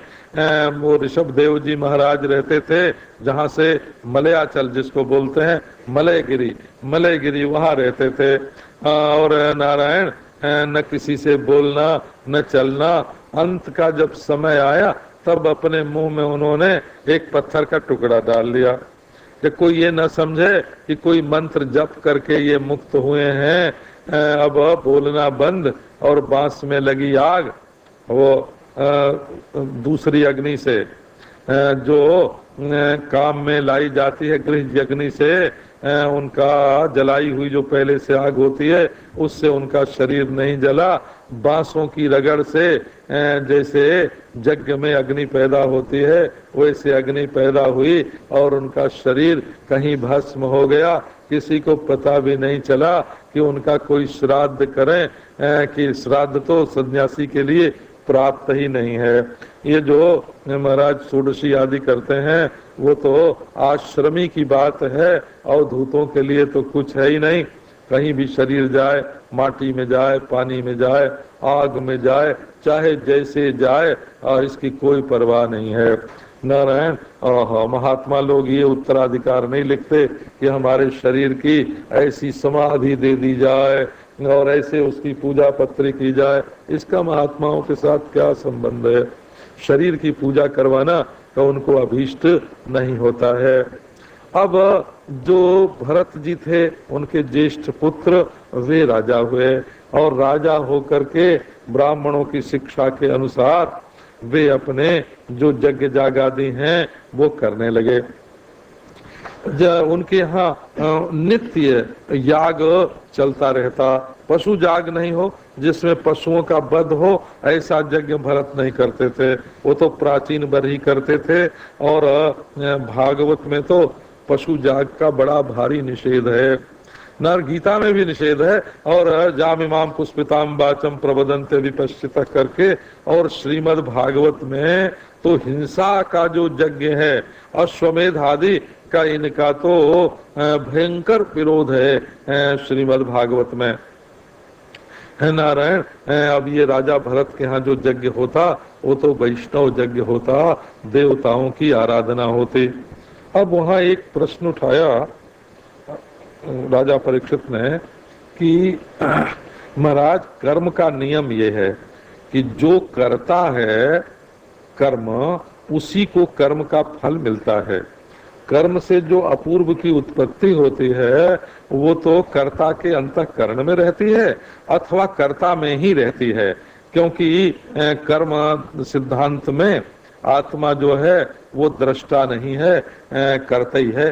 वो ऋषभदेव जी महाराज रहते थे, जहाँ से मलयाचल जिसको बोलते हैं मलयगिरी वहाँ रहते थे। और नारायण न किसी से बोलना न चलना। अंत का जब समय आया तब अपने मुंह में उन्होंने एक पत्थर का टुकड़ा डाल लिया कि कोई ये न समझे कि कोई मंत्र जप करके ये मुक्त हुए हैं। अब बोलना बंद और बांस में लगी आग, वो दूसरी अग्नि से जो काम में लाई जाती है, गृह अग्नि से उनका जलाई हुई जो पहले से आग होती है उससे उनका शरीर नहीं जला। बांसों की रगड़ से जैसे यज्ञ में अग्नि पैदा होती है वैसे अग्नि पैदा हुई और उनका शरीर कहीं भस्म हो गया। किसी को पता भी नहीं चला कि उनका कोई श्राद्ध करें, कि श्राद्ध तो सन्यासी के लिए प्राप्त ही नहीं है। ये जो महाराज षोडशी आदि करते हैं वो तो आश्रमी की बात है, अवधूतों के लिए तो कुछ है ही नहीं। कहीं भी शरीर जाए, माटी में जाए, पानी में जाए, आग में जाए, चाहे जैसे जाए, और इसकी कोई परवाह नहीं है। नारायण महात्मा लोग ये उत्तराधिकार नहीं लिखते कि हमारे शरीर की ऐसी समाधि दे दी जाए और ऐसे उसकी पूजा पत्री की जाए। इसका महात्माओं के साथ क्या संबंध है? शरीर की पूजा करवाना तो उनको अभीष्ट नहीं होता है। अब जो भरत जी थे उनके ज्येष्ठ पुत्र वे राजा हुए और राजा होकर के ब्राह्मणों की शिक्षा के अनुसार वे अपने जो यज्ञ जागादि हैं वो करने लगे। उनके यहाँ नित्य याग चलता रहता। पशु जाग नहीं हो जिसमें पशुओं का वध हो ऐसा यज्ञ भरत नहीं करते थे, वो तो प्राचीन बरही करते थे। और भागवत में तो पशु जाग का बड़ा भारी निषेध है, नर गीता में भी निषेध है। और जामिमाम पुष्पिताम वाचम प्रबदन्ते विपश्चित करके, और श्रीमद् भागवत में तो हिंसा का जो यज्ञ है अश्वमेध आदि का इनका तो भयंकर विरोध है श्रीमद् भागवत में, है नारायण। अब ये राजा भरत के यहाँ जो यज्ञ होता वो तो वैष्णव यज्ञ होता, देवताओं की आराधना होती। अब वहाँ एक प्रश्न उठाया राजा परीक्षित ने कि महाराज कर्म का नियम ये है कि जो करता है कर्म उसी को कर्म का फल मिलता है। कर्म से जो अपूर्व की उत्पत्ति होती है वो तो कर्ता के अंतःकरण में रहती है अथवा कर्ता में ही रहती है, क्योंकि कर्म सिद्धांत में आत्मा जो है वो दृष्टा नहीं है, कर्ता ही है।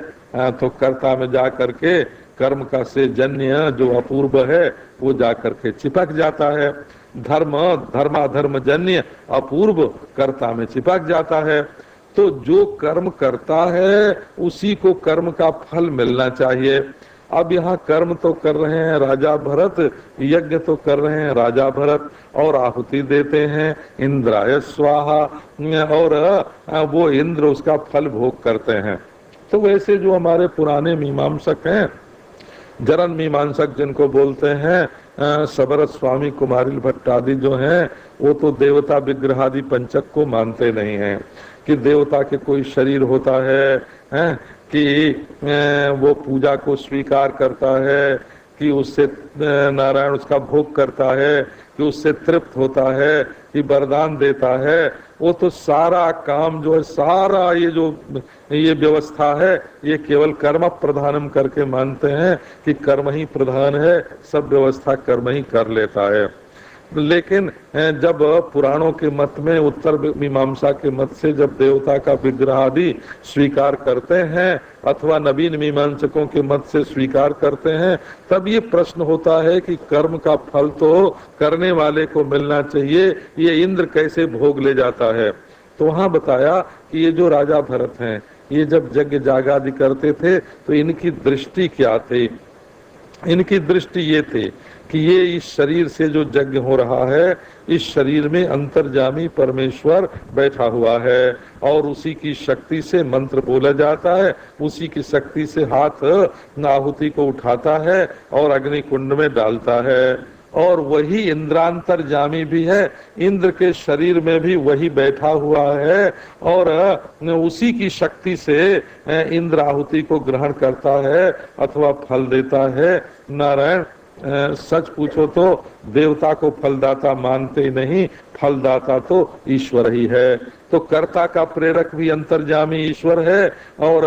तो कर्ता में जा करके कर्म का से जन्य जो अपूर्व है वो जा करके चिपक जाता है। धर्माधर्म जन्य अपूर्व कर्ता में चिपक जाता है। तो जो कर्म करता है उसी को कर्म का फल मिलना चाहिए। अब यहाँ कर्म तो कर रहे हैं राजा भरत, यज्ञ तो कर रहे हैं राजा भरत, और आहुति देते हैं इंद्राय स्वाहा, और वो इंद्र उसका फल भोग करते हैं। तो वैसे जो हमारे पुराने मीमांसक हैं, जरन मीमांसक जिनको बोलते हैं, सबरत स्वामी कुमारिल भट्ट आदि जो हैं, वो तो देवता विग्रह आदि पंचक को मानते नहीं हैं कि देवता के कोई शरीर होता है, कि वो पूजा को स्वीकार करता है, कि उससे नारायण उसका भोग करता है, कि उससे तृप्त होता है, कि वरदान देता है। वो तो सारा काम जो है, सारा ये व्यवस्था है, ये केवल कर्म प्रधानम करके मानते हैं कि कर्म ही प्रधान है, सब व्यवस्था कर्म ही कर लेता है। लेकिन जब पुराणों के मत में, उत्तर मीमांसा के मत से जब देवता का विग्रह आदि स्वीकार करते हैं अथवा नवीन मीमांसकों के मत से स्वीकार करते हैं, तब ये प्रश्न होता है कि कर्म का फल तो करने वाले को मिलना चाहिए, ये इंद्र कैसे भोग ले जाता है। तो वहाँ बताया कि ये जो राजा भरत हैं, ये जब यज्ञ जागादि करते थे तो इनकी दृष्टि क्या थी? इनकी दृष्टि ये थी कि ये इस शरीर से जो यज्ञ हो रहा है, इस शरीर में अंतर्जामी परमेश्वर बैठा हुआ है और उसी की शक्ति से मंत्र बोला जाता है, उसी की शक्ति से हाथ आहुति को उठाता है और अग्नि कुंड में डालता है, और वही इंद्रांतर्जामी भी है, इंद्र के शरीर में भी वही बैठा हुआ है और उसी की शक्ति से इंद्र आहुति को ग्रहण करता है अथवा फल देता है। नारायण, सच पूछो तो देवता को फलदाता मानते नहीं, फलदाता तो ईश्वर ही है। तो कर्ता का प्रेरक भी अंतर्जामी ईश्वर है और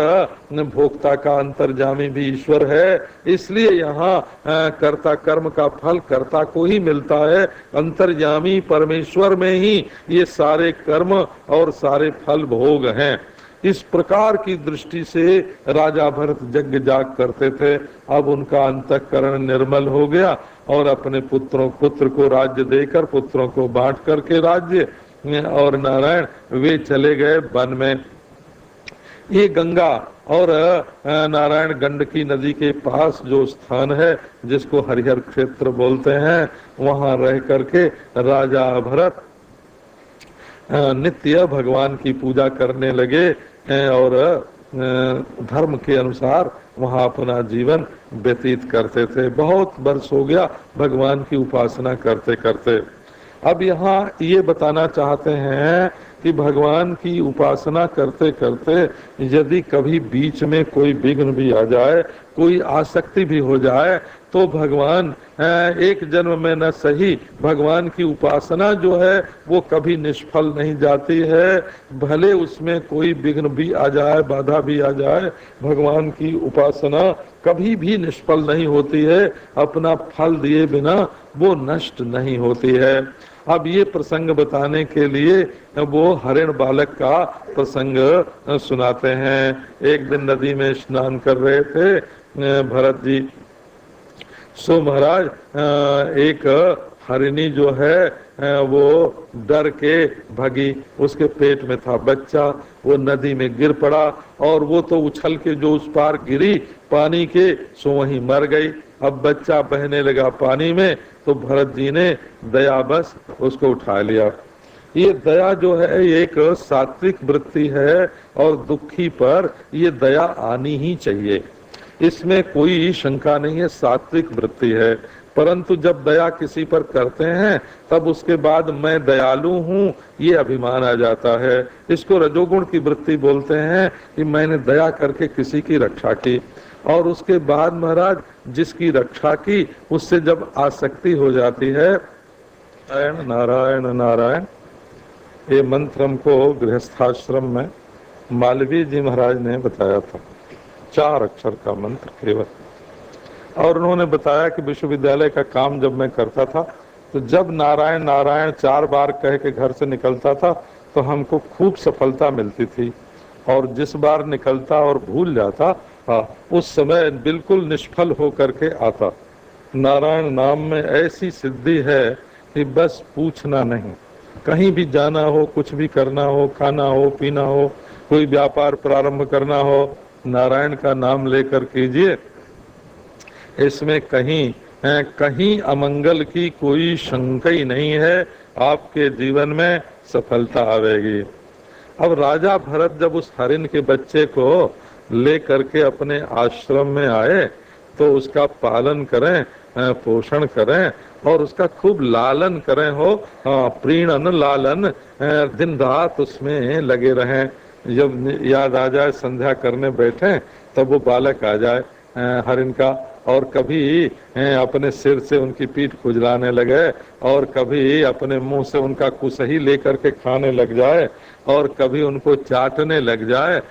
भोक्ता का अंतर्जामी भी ईश्वर है। इसलिए यहाँ कर्ता कर्म का फल कर्ता को ही मिलता है, अंतर्जामी परमेश्वर में ही ये सारे कर्म और सारे फल भोग हैं। इस प्रकार की दृष्टि से राजा भरत यज्ञ जाग करते थे। अब उनका अंतःकरण निर्मल हो गया और अपने पुत्र को राज्य देकर, पुत्रों को बांट करके राज्य, और नारायण वे चले गए वन में। ये गंगा और नारायण गंडकी नदी के पास जो स्थान है, जिसको हरिहर क्षेत्र बोलते हैं, वहां रह करके राजा भरत नित्य भगवान की पूजा करने लगे और धर्म के अनुसार वहां अपना जीवन व्यतीत करते थे। बहुत वर्ष हो गया भगवान की उपासना करते करते। अब यहाँ ये बताना चाहते हैं कि भगवान की उपासना करते करते यदि कभी बीच में कोई विघ्न भी आ जाए, कोई आसक्ति भी हो जाए, तो भगवान एक जन्म में न सही, भगवान की उपासना जो है वो कभी निष्फल नहीं जाती है। भले उसमें कोई विघ्न भी आ जाए, बाधा भी आ जाए, भगवान की उपासना कभी भी निष्फल नहीं होती है। अपना फल दिए बिना वो नष्ट नहीं होती है। अब ये प्रसंग बताने के लिए वो हरिण बालक का प्रसंग सुनाते हैं। एक दिन नदी में स्नान कर रहे थे भरत जी। सो महाराज एक हरिणी जो है वो डर के भगी, उसके पेट में था बच्चा, वो नदी में गिर पड़ा और वो तो उछल के जो उस पार गिरी पानी के, सो वहीं मर गई। अब बच्चा बहने लगा पानी में, तो भरत जी ने दया बस उसको उठा लिया। ये दया जो है ये एक सात्विक वृत्ति है और दुखी पर ये दया आनी ही चाहिए, इसमें कोई शंका नहीं है, सात्विक वृत्ति है। परंतु जब दया किसी पर करते हैं तब उसके बाद मैं दयालु हूँ ये अभिमान आ जाता है। इसको रजोगुण की वृत्ति बोलते हैं कि मैंने दया करके किसी की रक्षा की, और उसके बाद महाराज जिसकी रक्षा की उससे जब आसक्ति हो जाती है, नारायण नारायण नारायण, ये मंत्र हमको गृहस्थाश्रम में मालवीय जी महाराज ने बताया था, 4 अक्षर का मंत्र केवल। और उन्होंने बताया कि विश्वविद्यालय का काम जब मैं करता था तो जब नारायण नारायण 4 बार कह के घर से निकलता था तो हमको खूब सफलता मिलती थी, और जिस बार निकलता और भूल जाता उस समय बिल्कुल निष्फल हो करके आता। नारायण नाम में ऐसी सिद्धि है कि बस पूछना नहीं। कहीं भी जाना हो, कुछ भी करना हो, खाना हो, पीना हो, कोई व्यापार प्रारंभ करना हो, नारायण का नाम लेकर कीजिए। इसमें कहीं अमंगल की कोई शंका ही नहीं है, आपके जीवन में सफलता आवेगी। अब राजा भरत जब उस हरिण के बच्चे को ले करके अपने आश्रम में आए तो उसका पालन करें, पोषण करें और उसका खूब लालन करें, हो प्रीणन लालन, दिन रात उसमें लगे रहें। जब याद आ जाए संध्या करने बैठे तब वो बालक आ जाए हरिण का, और कभी अपने सिर से उनकी पीठ खुजलाने लगे, और कभी अपने मुंह से उनका कुसही लेकर के खाने लग जाए, और कभी उनको चाटने लग जाए।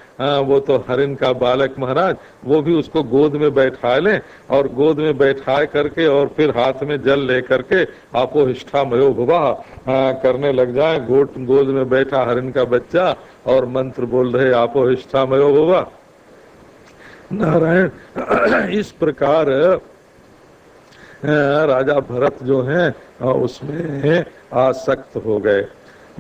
वो तो हरिण का बालक महाराज, वो भी उसको गोद में बैठा लें, और गोद में बैठा करके और फिर हाथ में जल ले करके आपो हिष्ठा मयो भुवा करने लग जाए। गोद में बैठा हरिण का बच्चा और मंत्र बोल रहे आपो हिष्ठा मयो भुवा नारायण। इस प्रकार राजा भरत जो हैं उसमें आसक्त हो गए।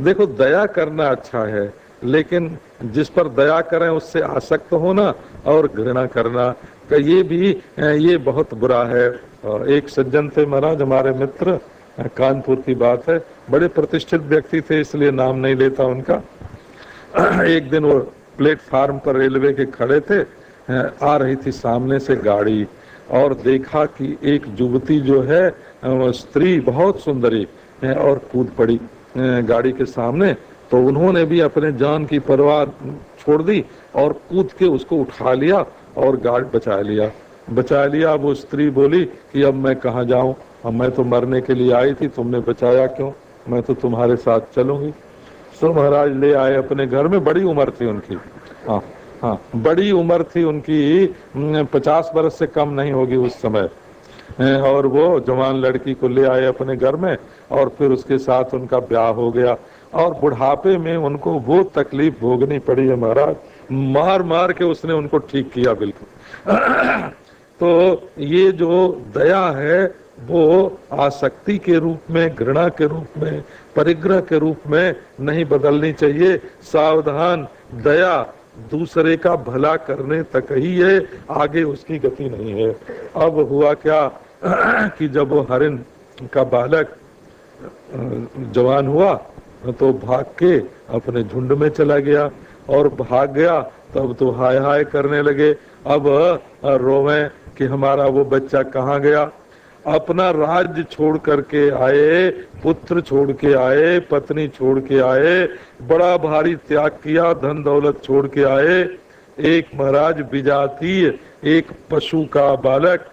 देखो दया करना अच्छा है, लेकिन जिस पर दया करें उससे आसक्त होना और घृणा करना का ये बहुत बुरा है। एक सज्जन थे महाराज, हमारे मित्र, कानपुर की बात है, बड़े प्रतिष्ठित व्यक्ति थे इसलिए नाम नहीं लेता उनका। एक दिन वो प्लेटफार्म पर रेलवे के खड़े थे, आ रही थी सामने से गाड़ी, और देखा कि एक युवती जो है स्त्री बहुत सुंदरी है और कूद पड़ी गाड़ी के सामने। तो उन्होंने भी अपने जान की परवाह छोड़ दी और कूद के उसको उठा लिया और गाड़ी बचा लिया। वो स्त्री बोली कि अब मैं कहाँ जाऊं, अब मैं तो मरने के लिए आई थी, तुमने बचाया क्यों, मैं तो तुम्हारे साथ चलूंगी। सो महाराज ले आए अपने घर में, बड़ी उम्र थी उनकी, हाँ बड़ी उम्र थी उनकी, 50 बरस से कम नहीं होगी उस समय। और वो जवान लड़की को ले आए अपने घर में और फिर उसके साथ उनका ब्याह हो गया। और बुढ़ापे में उनको वो तकलीफ भोगनी पड़ी है महाराज, मार मार के उसने उनको ठीक किया बिल्कुल। तो ये जो दया है वो आसक्ति के रूप में, घृणा के रूप में, परिग्रह के रूप में नहीं बदलनी चाहिए। सावधान, दया दूसरे का भला करने तक ही है, आगे उसकी गति नहीं है। अब हुआ क्या कि जब वो हरिण का बालक जवान हुआ तो भाग के अपने झुंड में चला गया, और भाग गया तब तो हाय हाय करने लगे। अब रोवे कि हमारा वो बच्चा कहाँ गया। अपना राज्य छोड़ करके आए, पुत्र छोड़ के आए, पत्नी छोड़ के आए, बड़ा भारी त्याग किया, धन दौलत छोड़ के आए। एक महाराज विजातीय, एक पशु का बालक,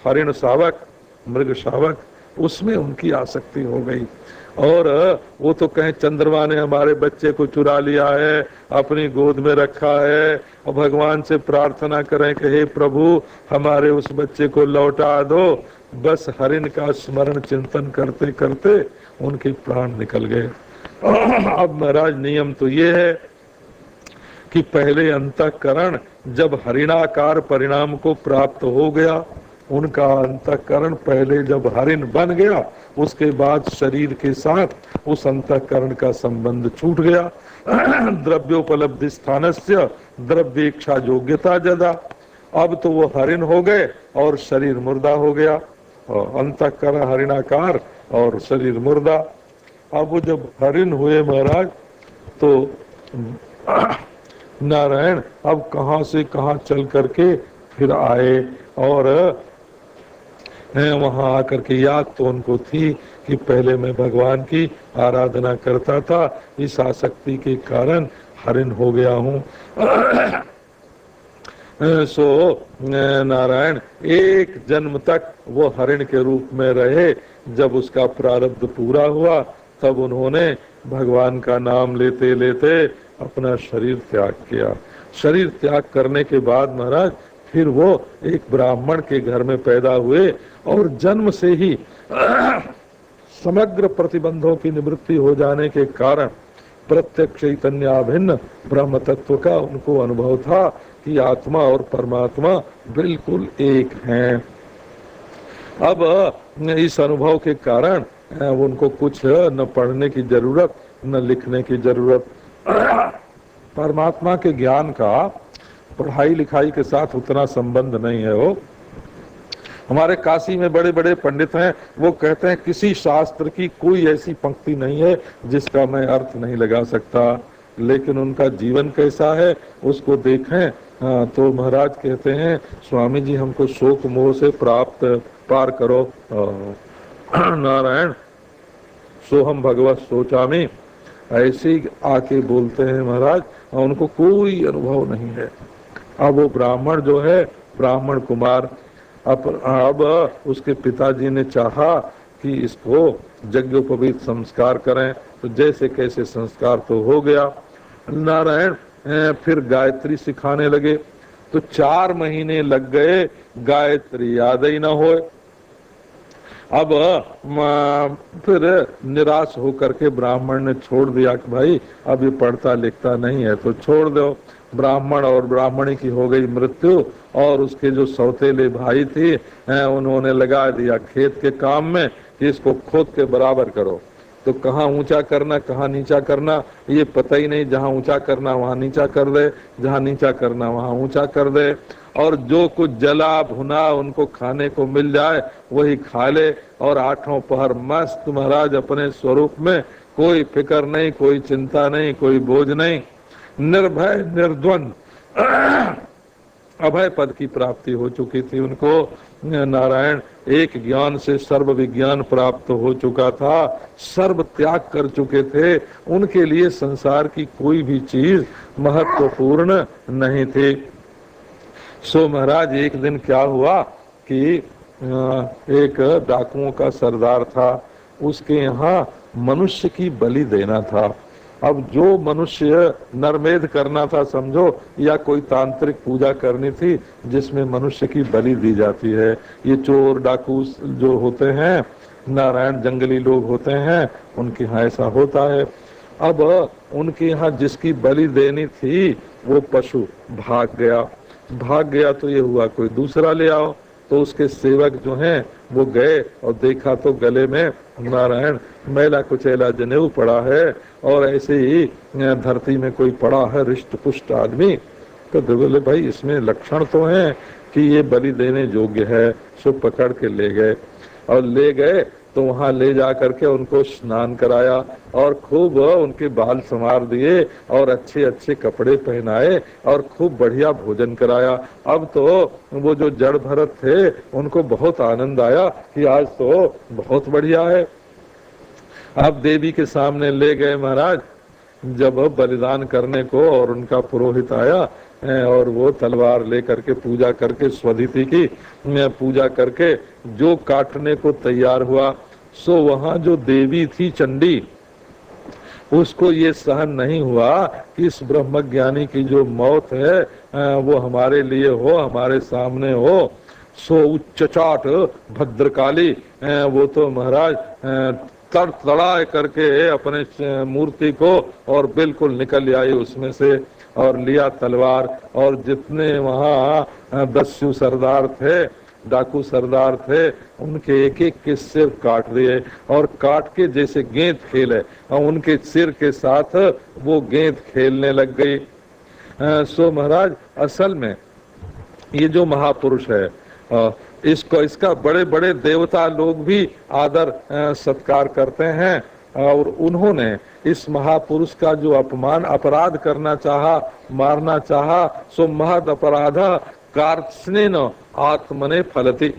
हरिण शावक, मृग शावक, उसमें उनकी आसक्ति हो गई। और वो तो कहें चंद्रमा ने हमारे बच्चे को चुरा लिया है, अपनी गोद में रखा है, और भगवान से प्रार्थना करें कि हे प्रभु हमारे उस बच्चे को लौटा दो। बस हरिण का स्मरण चिंतन करते करते उनके प्राण निकल गए। अब महाराज नियम तो ये है कि पहले अंतःकरण जब हरिणाकार परिणाम को प्राप्त हो गया, उनका अंतःकरण पहले जब हरिण बन गया, उसके बाद शरीर के साथ उस अंतःकरण का संबंध छूट गया। द्रव्योपलब्धि स्थानस्य द्रव्येक्षा योग्यता जदा। अब तो वो हरिण हो गए और शरीर मुर्दा हो गया, अंतःकरण हरिणाकार और शरीर मुर्दा। अब वो जब हरिण हुए महाराज तो नारायण अब कहां से कहां चल करके फिर आए, और वहां आकर के याद तो उनको थी कि पहले मैं भगवान की आराधना करता था, इस आसक्ति के कारण हरिण हो गया हूँ। सो नारायण एक जन्म तक वो हरिण के रूप में रहे। जब उसका प्रारब्ध पूरा हुआ तब उन्होंने भगवान का नाम लेते लेते अपना शरीर त्याग किया। शरीर त्याग करने के बाद महाराज फिर वो एक ब्राह्मण के घर में पैदा हुए, और जन्म से ही समग्र प्रतिबंधों की निवृत्ति हो जाने के कारण प्रत्यक्ष चैतन्याभिन्न ब्रह्म तत्व का उनको अनुभव था कि आत्मा और परमात्मा बिल्कुल एक हैं। अब इस अनुभव के कारण उनको कुछ न पढ़ने की जरूरत न लिखने की जरूरत। परमात्मा के ज्ञान का पढ़ाई लिखाई के साथ उतना संबंध नहीं है। वो हमारे काशी में बड़े बड़े पंडित हैं, वो कहते हैं किसी शास्त्र की कोई ऐसी पंक्ति नहीं है जिसका मैं अर्थ नहीं लगा सकता, लेकिन उनका जीवन कैसा है उसको देखें। तो महाराज कहते हैं स्वामी जी हमको शोक मोह से प्राप्त पार करो। नारायण सोहम भगवत सोचामी, ऐसे ही आके बोलते हैं महाराज, उनको कोई अनुभव नहीं है। अब वो ब्राह्मण जो है, ब्राह्मण कुमार, अब उसके पिताजी ने चाहा कि इसको यज्ञोपवीत संस्कार करें, तो जैसे कैसे संस्कार तो हो गया। नारायण फिर गायत्री सिखाने लगे, तो 4 महीने लग गए, गायत्री याद ही न होए। अब फिर निराश होकर के ब्राह्मण ने छोड़ दिया कि भाई अब ये पढ़ता लिखता नहीं है तो छोड़ दो। ब्राह्मण और ब्राह्मणी की हो गई मृत्यु, और उसके जो सौतेले भाई थे उन्होंने लगा दिया खेत के काम में कि इसको खोद के बराबर करो। तो कहाँ ऊंचा करना कहाँ नीचा करना ये पता ही नहीं, जहाँ ऊंचा करना वहाँ नीचा कर दे, जहाँ नीचा करना वहाँ ऊंचा कर दे, और जो कुछ जला भुना उनको खाने को मिल जाए वही खा ले, और 8 पहर मस्त महाराज अपने स्वरूप में, कोई फिक्र नहीं, कोई चिंता नहीं, कोई बोझ नहीं, निर्भय निर्द्वंद अभय पद की प्राप्ति हो चुकी थी उनको। नारायण एक ज्ञान से सर्व विज्ञान प्राप्त हो चुका था, सर्व त्याग कर चुके थे, उनके लिए संसार की कोई भी चीज महत्वपूर्ण नहीं थी। सो महाराज एक दिन क्या हुआ कि एक डाकुओं का सरदार था, उसके यहाँ मनुष्य की बलि देना था। अब जो मनुष्य नरमेध करना था समझो, या कोई तांत्रिक पूजा करनी थी जिसमें मनुष्य की बलि दी जाती है। ये चोर डाकू जो होते हैं, नारायण जंगली लोग होते हैं, उनके यहाँ ऐसा होता है। अब उनके यहाँ जिसकी बलि देनी थी वो पशु भाग गया तो ये हुआ कोई दूसरा ले आओ। तो उसके सेवक जो हैं वो गए और देखा तो गले में नारायण मैला कुचैला जनेऊ पड़ा है और ऐसे ही धरती में कोई पड़ा है रिष्ट पुष्ट आदमी। तो बोले भाई इसमें लक्षण तो हैं कि ये बलि देने योग्य है। सो पकड़ के ले गए और ले गए तो वहां ले जा करके उनको स्नान कराया और खूब उनके बाल संवार दिए और अच्छे अच्छे कपड़े पहनाए और खूब बढ़िया भोजन कराया। अब तो वो जो जड़ भरत थे उनको बहुत आनंद आया कि आज तो बहुत बढ़िया है। अब देवी के सामने ले गए महाराज, जब बलिदान करने को और उनका पुरोहित आया और वो तलवार लेकर के पूजा करके स्वधिति की पूजा करके जो काटने को तैयार हुआ, सो वहां जो देवी थी चंडी, उसको ये सहन नहीं हुआ कि इस ब्रह्मज्ञानी की जो मौत है वो हमारे लिए हो, हमारे सामने हो। सो उच्चचाट भद्रकाली वो तो महाराज तड़तड़ा करके अपने मूर्ति को और बिल्कुल निकल आई उसमें से और लिया तलवार और जितने वहाँ दस्यु सरदार थे, डाकू सरदार थे, उनके एक एक के सिर काट दिए और काट के जैसे गेंद खेले उनके सिर के साथ वो गेंद खेलने लग गई। सो महाराज असल में ये जो महापुरुष है इसका बड़े बड़े देवता लोग भी आदर सत्कार करते हैं और उन्होंने इस महापुरुष का जो अपराध करना चाहा, मारना चाहा, सो महद अपराध कार्त्स्नेन आत्मने फलति।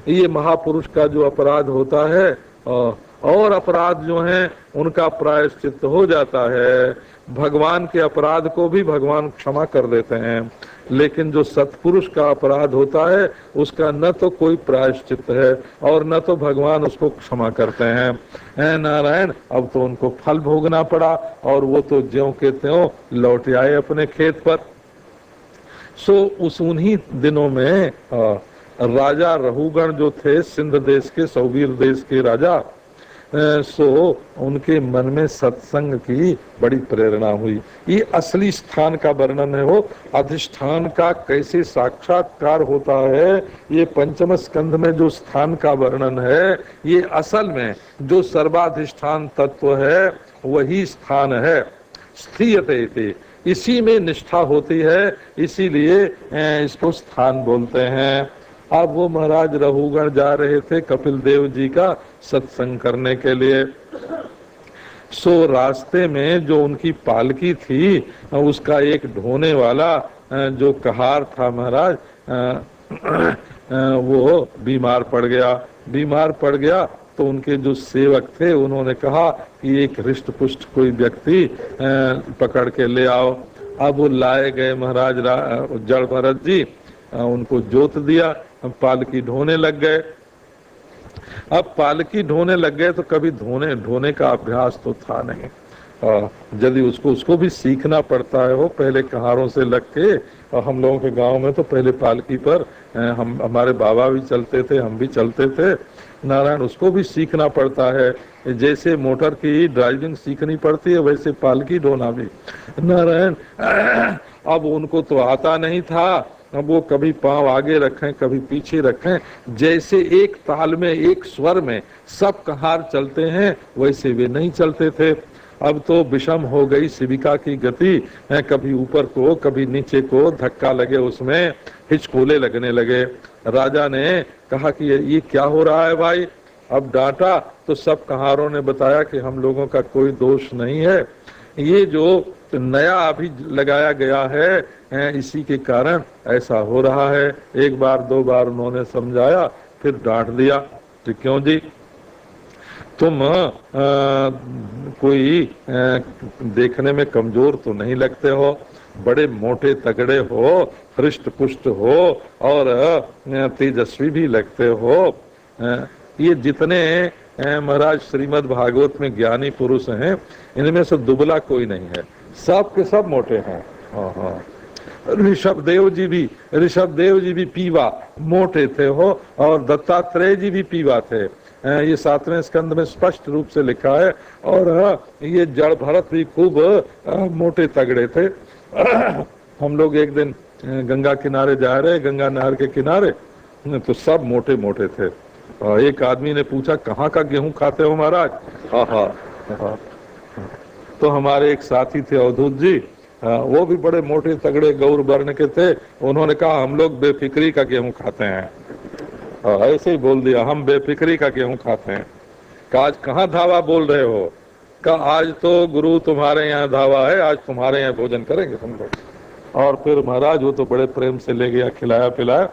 ये महापुरुष का जो अपराध होता है और अपराध जो हैं उनका प्रायश्चित हो जाता है। भगवान के अपराध को भी भगवान क्षमा कर देते हैं, लेकिन जो सत्पुरुष का अपराध होता है उसका न तो कोई प्रायश्चित है और न तो भगवान उसको क्षमा करते हैं। नारायण अब तो उनको फल भोगना पड़ा और वो तो ज्यों के त्यों लौट आए अपने खेत पर। सो उस उन्हीं दिनों में राजा रहुगण जो थे सिंध देश के, सौवीर देश के राजा, सो उनके मन में सत्संग की बड़ी प्रेरणा हुई। ये असली स्थान का वर्णन है, वो अधिष्ठान का कैसे साक्षात्कार होता है। ये पंचम स्कंध में जो स्थान का वर्णन है ये असल में जो सर्वाधिष्ठान तत्व है वही स्थान है। स्थियते, इसी में निष्ठा होती है, इसीलिए इसको स्थान बोलते हैं। अब वो महाराज रहुगण जा रहे थे कपिल देव जी का सत्संग करने के लिए। सो रास्ते में जो उनकी पालकी थी उसका एक ढोने वाला जो कहार था महाराज वो बीमार पड़ गया तो उनके जो सेवक थे उन्होंने कहा कि एक हृष्ट पुष्ट कोई व्यक्ति पकड़ के ले आओ। अब वो लाए गए महाराज जड़ भरत जी, उनको जोत दिया, पालकी ढोने लग गए। अब पालकी ढोने लग गए तो कभी ढोने का अभ्यास तो था नहीं, यदि उसको भी सीखना पड़ता है। वो पहले कहारों से लग के, और हम लोगों के गांव में तो पहले पालकी पर हमारे बाबा भी चलते थे, हम भी चलते थे। नारायण उसको भी सीखना पड़ता है, जैसे मोटर की ड्राइविंग सीखनी पड़ती है वैसे पालकी ढोना भी। नारायण अब उनको तो आता नहीं था, अब वो कभी पांव आगे रखें कभी पीछे रखें, जैसे एक ताल में एक स्वर में सब कहार चलते हैं वैसे वे नहीं चलते थे। अब तो विषम हो गई शिविका की गति, कभी ऊपर को कभी नीचे को धक्का लगे, उसमें हिचकोले लगने लगे। राजा ने कहा कि ये क्या हो रहा है भाई। अब डांटा तो सब कहारों ने बताया कि हम लोगों का कोई दोष नहीं है, ये जो नया अभी लगाया गया है इसी के कारण ऐसा हो रहा है। एक बार दो बार उन्होंने समझाया, फिर डांट दिया कि क्यों जी तुम कोई देखने में कमजोर तो नहीं लगते हो, बड़े मोटे तगड़े हो, हृष्ट पुष्ट हो और तेजस्वी भी लगते हो। ये जितने महाराज श्रीमद् भागवत में ज्ञानी पुरुष हैं इनमें से दुबला कोई नहीं है, सब के सब मोटे हैं। ऋषभ देव जी भी पीवा मोटे थे हो और दत्तात्रेय जी भी पीवा थे। ये 7वें स्कंद में स्पष्ट रूप से लिखा है। और ये जड़ भरत भी खूब मोटे तगड़े थे। हम लोग एक दिन गंगा किनारे जा रहे, गंगा नहर के किनारे, तो सब मोटे मोटे थे। एक आदमी ने पूछा, कहाँ का गेहूं खाते हो महाराज? हाँ। तो हमारे एक साथी थे अवधूत जी, वो भी बड़े मोटे तगड़े गौर वर्ण के थे। उन्होंने कहा, हम लोग बेफिक्री का गेहूं खाते हैं। ऐसे ही बोल दिया, हम बेफिक्री का गेहूं खाते हैं। कहा, आज कहाँ धावा बोल रहे हो? कहा, आज तो गुरु तुम्हारे यहाँ धावा है, आज तुम्हारे यहाँ भोजन करेंगे हम लोग। और फिर महाराज वो तो बड़े प्रेम से ले गया, खिलाया पिलाया।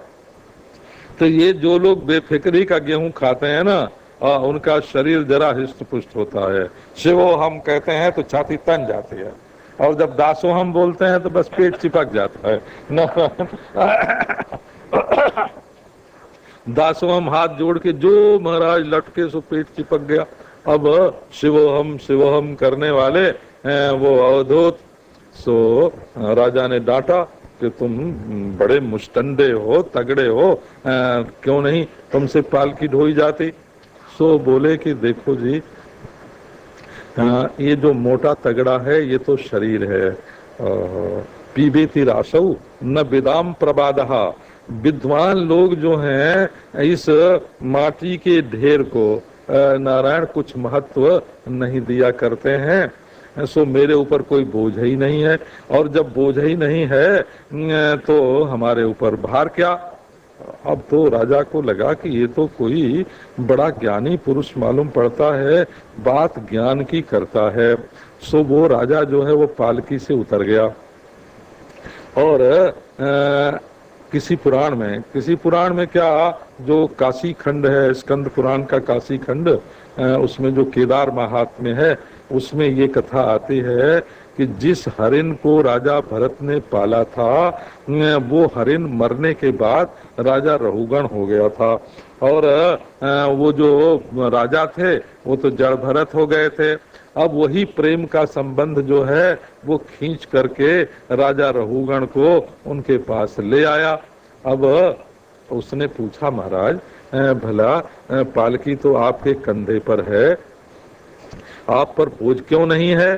तो ये जो लोग बेफिक्री का गेहूं खाते हैं ना, उनका शरीर जरा हिष्ट पुष्ट होता है। शिवो हम कहते हैं तो छाती तन जाती है, और जब दासो हम बोलते हैं तो बस पेट चिपक जाता है। दासो हम हाथ जोड़ के जो महाराज लटके सो पेट चिपक गया। अब शिवो हम करने वाले वो अवधूत, सो राजा ने डांटा कि तुम बड़े मुष्टंडे हो, तगड़े हो, क्यों नहीं तुमसे पालकी ढोई जाती? सो बोले कि देखो जी, ये जो मोटा तगड़ा है ये तो शरीर है। पीबेति रासौ न विदाम प्रबादहा। विद्वान लोग जो हैं इस माटी के ढेर को नारायण कुछ महत्व नहीं दिया करते हैं। सो मेरे ऊपर कोई बोझ ही नहीं है, और जब बोझ ही नहीं है तो हमारे ऊपर भार क्या? अब तो राजा को लगा कि ये तो कोई बड़ा ज्ञानी पुरुष मालूम पड़ता है, बात ज्ञान की करता है। सो वो राजा जो है वो पालकी से उतर गया। और किसी पुराण में क्या, जो काशी खंड है, स्कंद पुराण का काशी खंड, उसमें जो केदार महात्म्य है, उसमें ये कथा आती है कि जिस हरिण को राजा भरत ने पाला था, वो हरिण मरने के बाद राजा रहुगण हो गया था। और वो जो राजा थे वो तो जड़ भरत हो गए थे। अब वही प्रेम का संबंध जो है वो खींच करके राजा रहुगण को उनके पास ले आया। अब उसने पूछा, महाराज भला पालकी तो आपके कंधे पर है, आप पर बोझ क्यों नहीं है?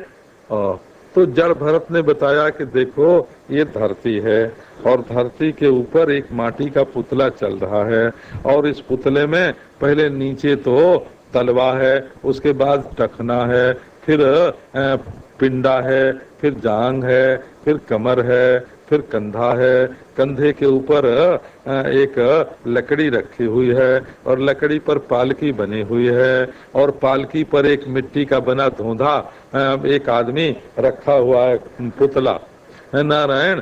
तो जड़ भरत ने बताया कि देखो ये धरती है, और धरती के ऊपर एक माटी का पुतला चल रहा है, और इस पुतले में पहले नीचे तो तलवा है, उसके बाद टखना है, फिर पिंडा है, फिर जांग है, फिर कमर है, फिर कंधा है, कंधे के ऊपर एक लकड़ी रखी हुई है, और लकड़ी पर पालकी बनी हुई है, और पालकी पर एक मिट्टी का बना धोंधा एक आदमी रखा हुआ है, पुतला नारायण।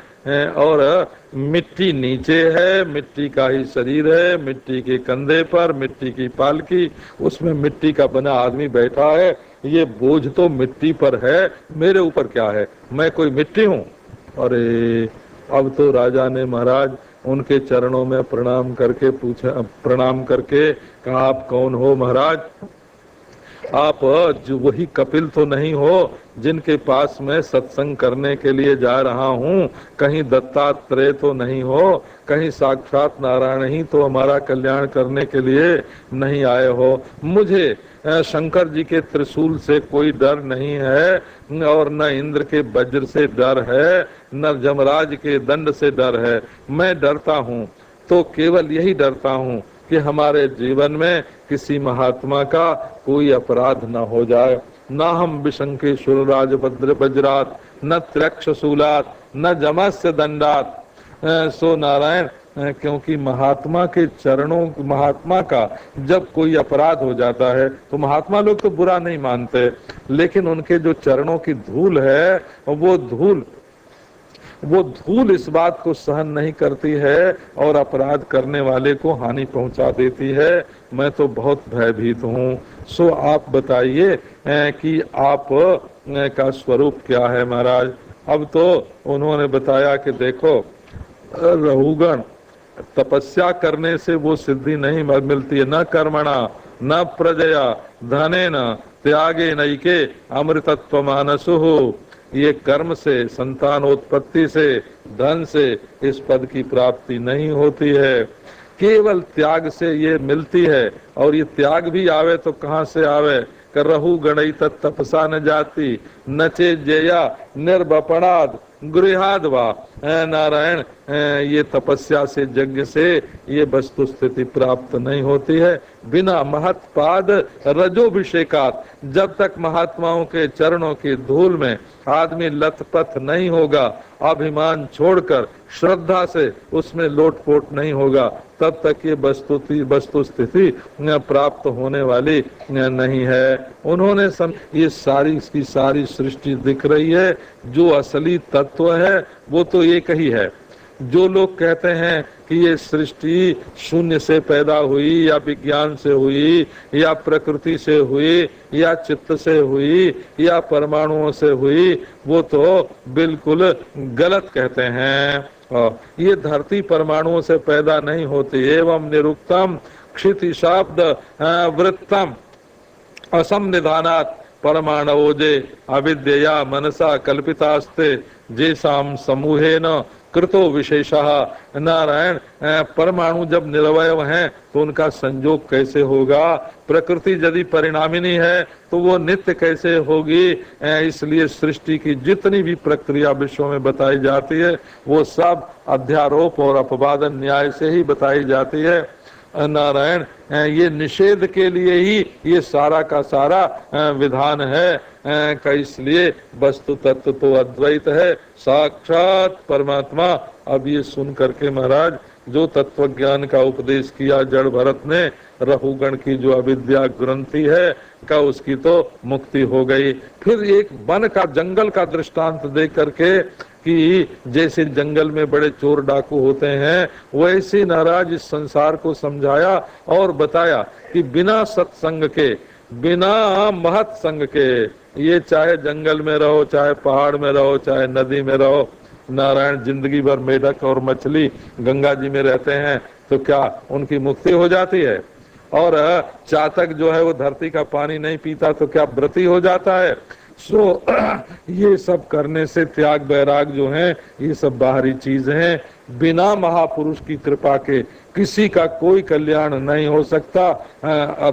और मिट्टी नीचे है, मिट्टी का ही शरीर है, मिट्टी के कंधे पर मिट्टी की पालकी, उसमें मिट्टी का बना आदमी बैठा है। ये बोझ तो मिट्टी पर है, मेरे ऊपर क्या है? मैं कोई मिट्टी हूँ? अरे अब तो राजा ने महाराज उनके चरणों में प्रणाम करके कहा, आप कौन हो महाराज? आप जो वही कपिल तो नहीं हो जिनके पास मैं सत्संग करने के लिए जा रहा हूँ? कहीं दत्तात्रेय तो नहीं हो? कहीं साक्षात नारायण ही तो हमारा कल्याण करने के लिए नहीं आए हो? मुझे शंकर जी के त्रिशूल से कोई डर नहीं है, और न इंद्र के वज्र से डर है, न जमराज के दंड से डर है। मैं डरता हूँ तो केवल यही डरता हूँ कि हमारे जीवन में किसी महात्मा का कोई अपराध न हो जाए। न हम विशंके शूरराज वज्रात, न त्रक्षशूलात, न जमस्य दंडात। सो नारायण, क्योंकि महात्मा के चरणों, महात्मा का जब कोई अपराध हो जाता है तो महात्मा लोग तो बुरा नहीं मानते, लेकिन उनके जो चरणों की धूल है वो धूल इस बात को सहन नहीं करती है और अपराध करने वाले को हानि पहुंचा देती है। मैं तो बहुत भयभीत हूँ। सो आप बताइए कि आप का स्वरूप क्या है महाराज? अब तो उन्होंने बताया कि देखो रहुगण, तपस्या करने से वो सिद्धि नहीं मिलती है, न कर्मणा न प्रजया धनेन त्यागे नैके अमृतत्व मानसुहु। ये कर्म से, संतानोत्पत्ति से, धन से इस पद की प्राप्ति नहीं होती है। केवल त्याग से ये मिलती है। और ये त्याग भी आवे तो कहाँ से आवे? कर रहु गणई तपसा न जाती नचे जया निर्वपणाद गृहाद वा। नारायण, ये तपस्या से यज्ञ से ये वस्तु स्थिति प्राप्त नहीं होती है। बिना महत्पाद रजोभिषेकात, जब तक महात्माओं के चरणों की धूल में आदमी लथपथ नहीं होगा, अभिमान छोड़कर श्रद्धा से उसमें लोटपोट नहीं होगा, तब तक ये वस्तु स्थिति प्राप्त होने वाली नहीं है। उन्होंने ये सारी की सारी सृष्टि दिख रही है, जो असली तत्व है वो तो एक ही है। जो लोग कहते हैं कि ये सृष्टि शून्य से पैदा हुई या विज्ञान से हुई या प्रकृति से हुई या चित्त से हुई या परमाणुओं से हुई, वो तो बिल्कुल गलत कहते हैं। ये धरती परमाणुओं से पैदा नहीं होती। एवं निरुक्तम क्षितिशाब्द वृत्तम असंनिधानात् परमाणवोजे अविद्या मनसा कल्पितास्ते जेसाम समूहेन कृतो विशेषः। नारायण, परमाणु जब निरवय हैं तो उनका संयोग कैसे होगा? प्रकृति यदि परिणामिनी है तो वो नित्य कैसे होगी? इसलिए सृष्टि की जितनी भी प्रक्रिया विश्व में बताई जाती है वो सब अध्यारोप और अपवादन न्याय से ही बताई जाती है। नारायण, ये निषेध के लिए ही ये सारा का सारा विधान है। इसलिए वस्तु तत्व तो अद्वैत है, साक्षात परमात्मा। अब ये सुन करके महाराज जो तत्व ज्ञान का उपदेश किया जड़ भरत ने, रहुगण की जो अविद्या ग्रंथि है का, उसकी तो मुक्ति हो गई। फिर एक वन का जंगल का दृष्टांत दे करके कि जैसे जंगल में बड़े चोर डाकू होते हैं, वैसे महाराज इस संसार को समझाया और बताया कि बिना सत्संग के, बिना महत संग के, ये चाहे जंगल में रहो, चाहे पहाड़ में रहो, चाहे नदी में रहो, नारायण जिंदगी भर मेढक और मछली गंगा जी में रहते हैं तो क्या उनकी मुक्ति हो जाती है? और चातक जो है वो धरती का पानी नहीं पीता तो क्या व्रती हो जाता है? ये सब करने से त्याग बैराग जो है ये सब बाहरी चीज हैं। बिना महापुरुष की कृपा के किसी का कोई कल्याण नहीं हो सकता।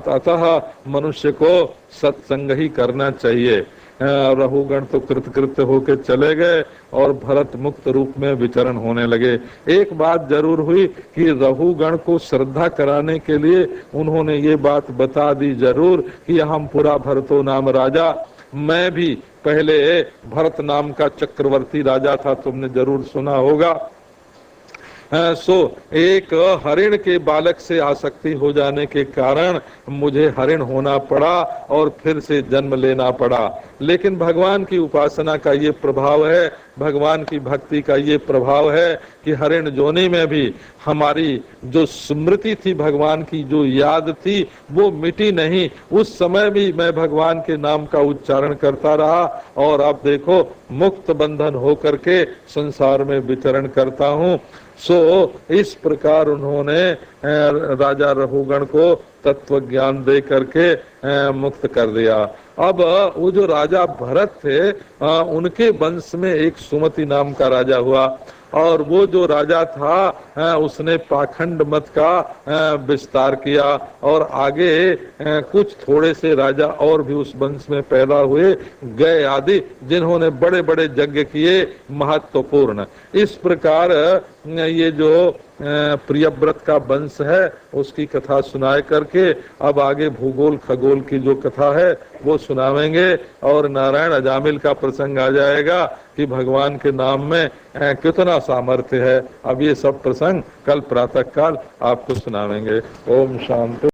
अतः मनुष्य को सत्संग ही करना चाहिए। रहुगण तो कृतकृत्य होके चले गए और भरत मुक्त रूप में विचरण होने लगे। एक बात जरूर हुई कि रहुगण को श्रद्धा कराने के लिए उन्होंने ये बात बता दी जरूर कि हम पूरा भरतो नाम राजा, मैं भी पहले भरत नाम का चक्रवर्ती राजा था, तुमने जरूर सुना होगा। एक हरिण के बालक से आसक्ति हो जाने के कारण मुझे हरिण होना पड़ा और फिर से जन्म लेना पड़ा। लेकिन भगवान की उपासना का ये प्रभाव है, भगवान की भक्ति का ये प्रभाव है कि हरिण जोनी में भी हमारी जो स्मृति थी, भगवान की जो याद थी, वो मिटी नहीं। उस समय भी मैं भगवान के नाम का उच्चारण करता रहा और अब देखो मुक्त बंधन होकर के संसार में विचरण करता हूँ। इस प्रकार उन्होंने राजा रहुगण को तत्व ज्ञान दे करके मुक्त कर दिया। अब वो जो राजा भरत थे, उनके वंश में एक सुमति नाम का राजा हुआ और वो जो राजा था उसने पाखंड मत का विस्तार किया और आगे कुछ थोड़े से राजा और भी उस वंश में पैदा हुए गए आदि, जिन्होंने बड़े बड़े यज्ञ किए महत्वपूर्ण। इस प्रकार ये जो प्रियव्रत का वंश है उसकी कथा सुनाए करके अब आगे भूगोल खगोल की जो कथा है वो सुनावेंगे और नारायण अजामिल का प्रसंग आ जाएगा कि भगवान के नाम में कितना सामर्थ्य है। अब ये सब प्रसंग कल प्रातः काल आपको सुनावेंगे। ओम शांति।